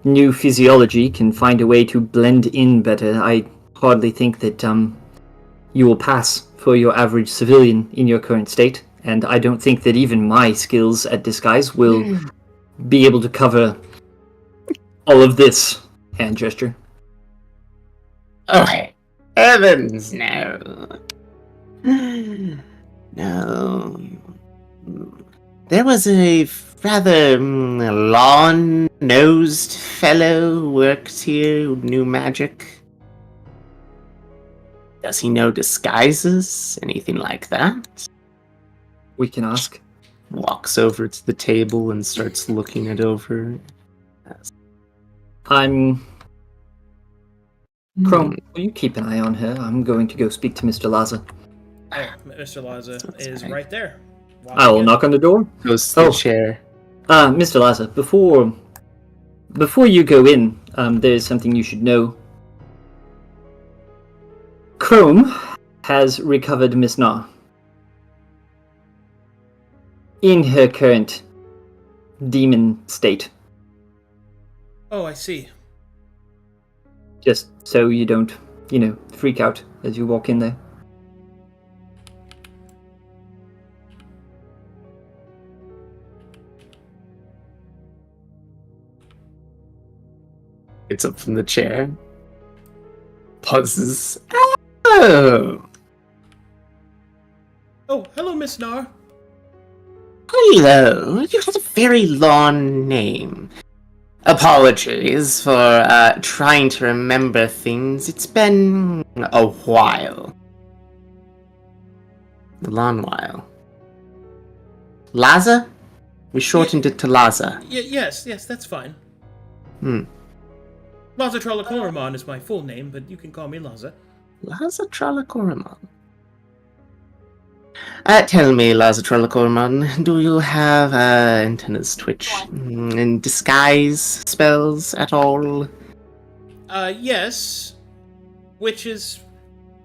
new physiology can find a way to blend in better. I hardly think that you will pass for your average civilian in your current state, and I don't think that even my skills at disguise will be able to cover all of this. Hand gesture.
Okay. Heavens, no. No. There was a rather long-nosed fellow who worked here who knew magic. Does he know disguises? Anything like that?
We can ask.
Walks over to the table and starts looking it over.
Chrome, will you keep an eye on her? I'm going to go speak to Mr. Laza.
Oh, Mr. Laza is right there.
I will knock on the door.
Goes to the chair.
Mr. Laza, before you go in, there's something you should know. Chrome has recovered Miss Na in her current demon state.
Oh, I see.
Just so you don't, freak out as you walk in there.
Gets up from the chair. Pauses. Oh!
Oh, hello, Miss Nar.
Hello. You had a very long name. Apologies for trying to remember things. It's been a while. A long while. Laza? We shortened it to Laza.
Yes, that's fine. Laza Tralakoramon is my full name, but you can call me Laza.
Laza Tralakoramon. Tell me, Laza Tralakoramon, do you have antennas twitch and disguise spells at all?
Yes. Which is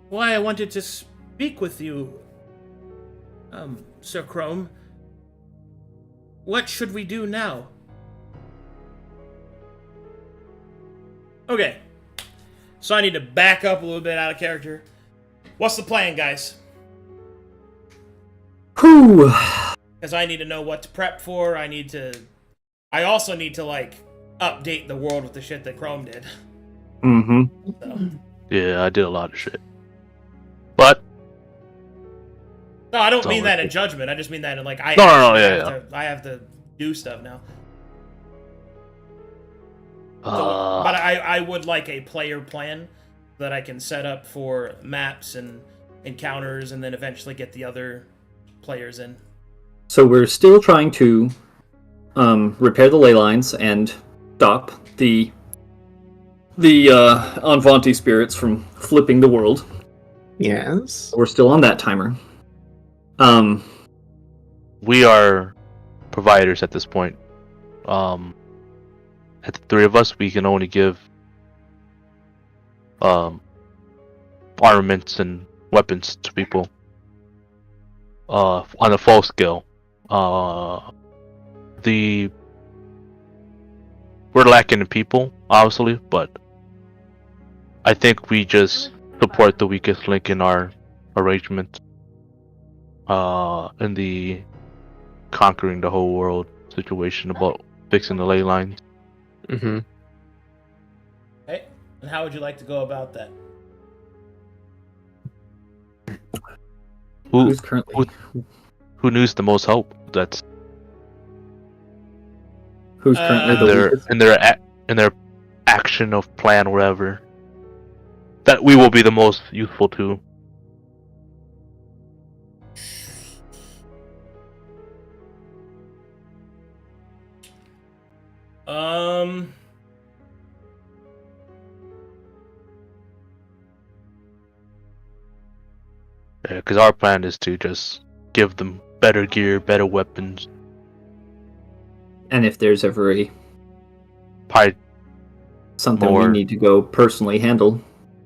why I wanted to speak with you, Sir Chrome. What should we do now? Okay. So I need to back up a little bit out of character. What's the plan, guys?
Whew.
Because I need to know what to prep for. I also need to, update the world with the shit that Chrome did.
Mm-hmm.
So.
Yeah, I did a lot of shit. But
No, I don't
It's
mean
all
that
right.
in judgment. I just mean that in,
No, yeah.
I have to do stuff now. But I would like a player plan that I can set up for maps and encounters, and then eventually get the other players in.
So we're still trying to repair the ley lines and stop the Anvanti spirits from flipping the world.
Yes.
We're still on that timer.
we are providers at this point. At the three of us, we can only give armaments and weapons to people on a full scale. We're lacking in people, obviously, but I think we just support the weakest link in our arrangement in the conquering the whole world situation about fixing the ley lines.
Mm-hmm.
Okay, and how would you like to go about that?
Who
Who's currently
needs the most help? That's
the
in their
weakest?
in their action of plan, whatever, that we will be the most useful to. Because our plan is to just give them better gear, better weapons,
And if there's ever
probably
something
more.
we need to go personally handle,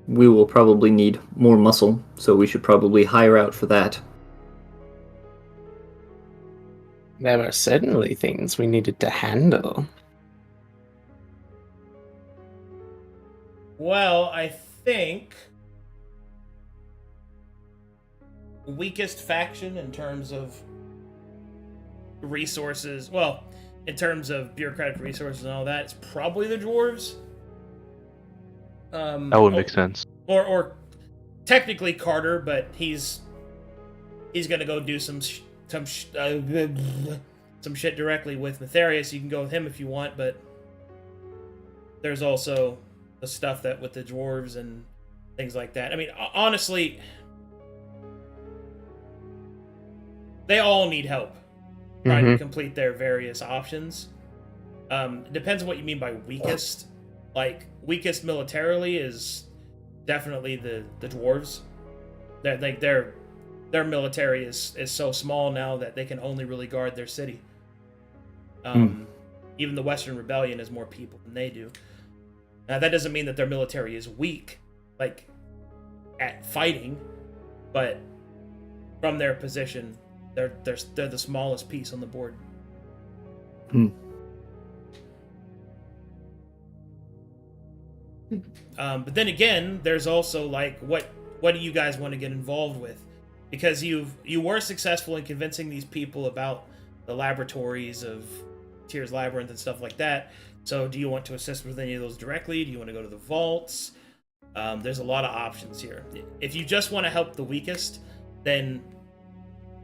we will probably need more muscle, so we should probably hire out for that.
There were certainly things we needed to handle.
Well, I think weakest faction in terms of resources, well, in terms of bureaucratic resources and all that, it's probably the dwarves.
That would make sense.
Or technically Carter, but he's gonna go do some shit directly with Netharius. You can go with him if you want, but there's also the stuff that with the dwarves and things like that. I mean, honestly, they all need help trying to complete their various options. It depends on what you mean by weakest. Like, weakest militarily is definitely the dwarves. Their military is so small now that they can only really guard their city. Even the Western Rebellion has more people than they do. Now, that doesn't mean that their military is weak, like, at fighting, but from their position, they're the smallest piece on the board. But then again, there's also like what do you guys want to get involved with? Because you were successful in convincing these people about the laboratories of Tyr's Labyrinth and stuff like that. So do you want to assist with any of those directly? Do you want to go to the vaults? There's a lot of options here. If you just want to help the weakest, then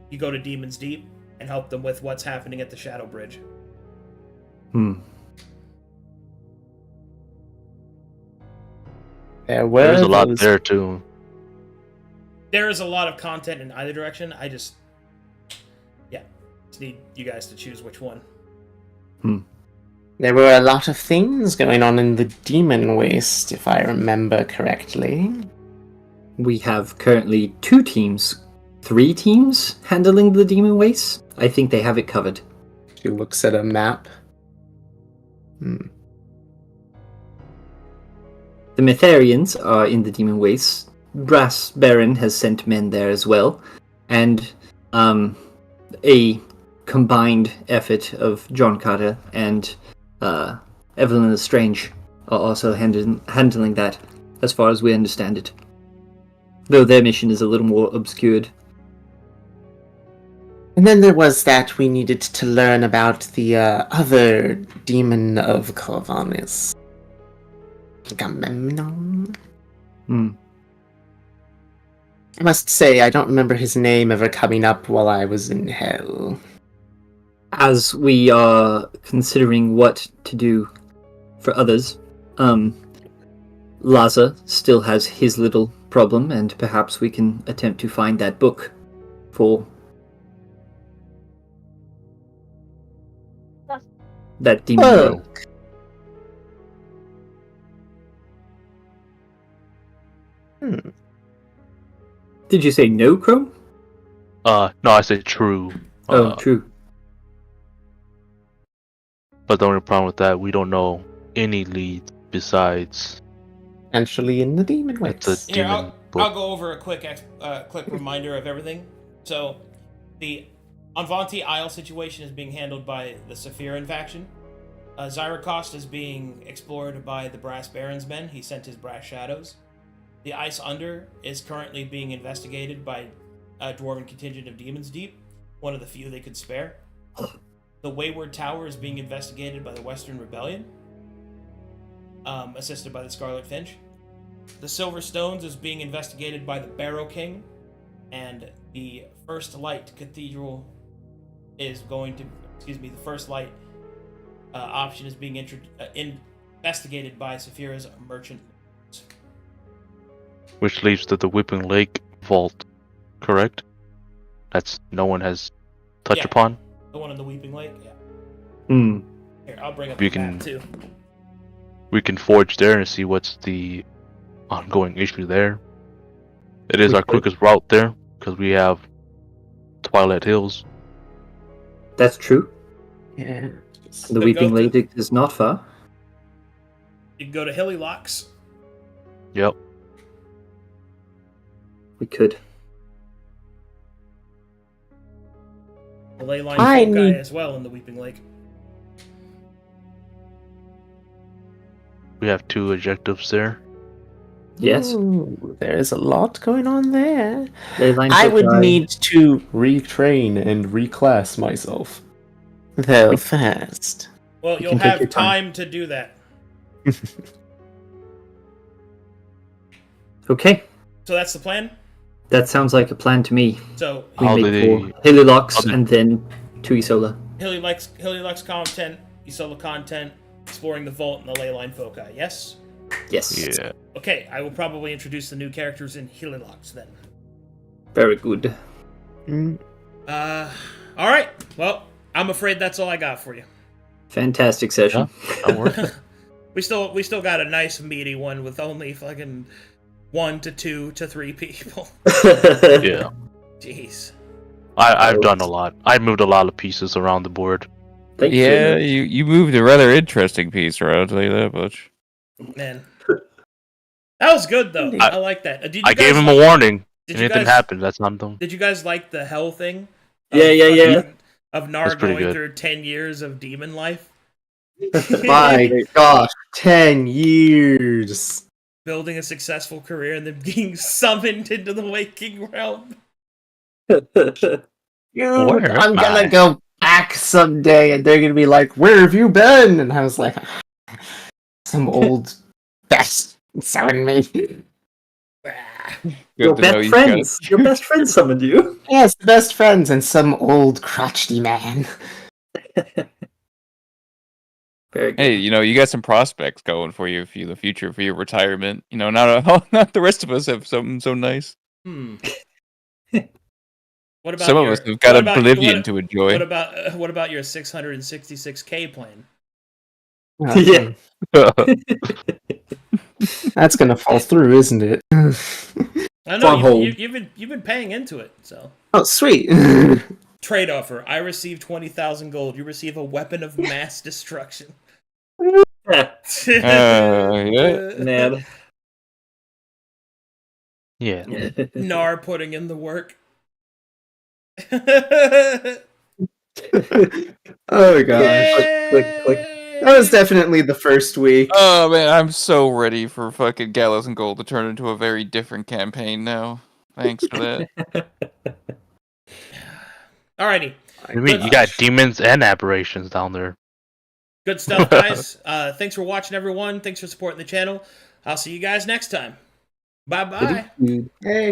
you go to Demon's Deep and help them with what's happening at the Shadow Bridge.
There's a lot there too.
There is a lot of content in either direction. I just need you guys to choose which one.
There were a lot of things going on in the Demon Waste, if I remember correctly.
We have currently 3 teams handling the Demon Waste. I think they have it covered.
She looks at a map.
The Metharians are in the Demon Waste. Brass Baron has sent men there as well. And a combined effort of John Carter and Evelyn Lestrange are also handling that, as far as we understand it. Though their mission is a little more obscured.
And then there was that we needed to learn about the other demon of Corvinus. Agamemnon? I must say, I don't remember his name ever coming up while I was in hell.
As we are considering what to do for others, Laza still has his little problem, and perhaps we can attempt to find that book for that demon girl. Did you say no, Chrome?
No, I said true.
True.
But the only problem with that, we don't know any leads besides
Potentially in the Demon Waste.
the
Here,
demon
I'll
book.
go over a quick reminder of everything. So, the Anvanti Isle situation is being handled by the Sephiran faction. Zyrakost is being explored by the Brass Baron's men. He sent his Brass Shadows. The Ice Under is currently being investigated by a dwarven contingent of Demon's Deep, one of the few they could spare. The Wayward Tower is being investigated by the Western Rebellion, assisted by the Scarlet Finch. The Silver Stones is being investigated by the Barrow King, and the First Light Cathedral is going to, the First Light option is being investigated by Saphira's merchant.
Which leads to the Whipping Lake vault, correct? That's no one has touched
Yeah.
upon.
The one in the Weeping Lake? Yeah.
Hmm.
Here, I'll bring up
We
the map,
can-
too.
We can forge there and see what's the ongoing issue there. It is
We
our
could.
quickest route there because we have Twilight Hills.
That's true.
Yeah.
The
go
Weeping
to-
Lake is not far.
You can go to Hilly Locks.
Yep.
We could.
The Leyline
I
Foci
need-
as well in the Weeping Lake.
We have 2 objectives there.
Yes.
Ooh, there's a lot going on there.
Leyline
I would
Foci.
need to retrain and reclass myself. Though fast.
Well,
You
you'll
can take
have
your time.
time to do that.
Okay.
So that's the plan.
That sounds like a plan to me.
So
We
How
make
do
for Hilly Locks
how do-
and then to Isola.
Hilly Locks content, Isola content, exploring the vault and the Leyline Foci. Yes.
Yes.
Yeah.
Okay, I will probably introduce the new characters in Hilly Locks then.
Very good.
Mm,
All right. Well, I'm afraid that's all I got for you.
Fantastic session.
That works.
We still got a nice meaty one with only fucking 1 to 2 to 3 people.
Yeah.
Jeez.
I've done a lot. I moved a lot of pieces around the board.
Thank
Yeah,
you.
you moved a rather interesting piece, right? I'll tell you that much.
Man. That was good though. I like that. Did you
I
guys
gave him a
like-
warning.
Did you
Anything
guys
happened, that's not them.
Did you guys like the hell thing?
Yeah.
Of Nar
That's pretty
going
good.
through 10 years of demon life,
My gosh, 10 years.
building a successful career, and then being summoned into the waking realm.
Dude,
Where
I'm
am
gonna
I?
go back someday and they're gonna be like, "Where have you been?" And I was like, some old best summoned me.
Good
Your
to know
best
you
friends. Your best friend summoned you.
Yes, best friends and some old crotchety man.
Very good.
Hey, you got some prospects going for you for the future, for your retirement. Not the rest of us have something so nice.
Hmm. What about
Some of
your,
us have got
what about-
oblivion
what-
to enjoy.
What about your 666K plan?
Yeah.
That's gonna fall through, isn't it?
I know
Stronghold.
you've been paying into it. So
Oh, sweet.
trade offer: I receive 20,000 gold. You receive a weapon of mass destruction.
Yeah.
Mad.
Yeah.
Nar putting in the work.
Oh gosh.
click.
That was definitely the first week.
Oh man, I'm so ready for fucking Gallows and Gold to turn into a very different campaign now. Thanks for that.
Alrighty,
I mean, you got demons and aberrations down there.
good stuff, guys. Thanks for watching, everyone. Thanks for supporting the channel. I'll see you guys next time. Bye bye.
Hey.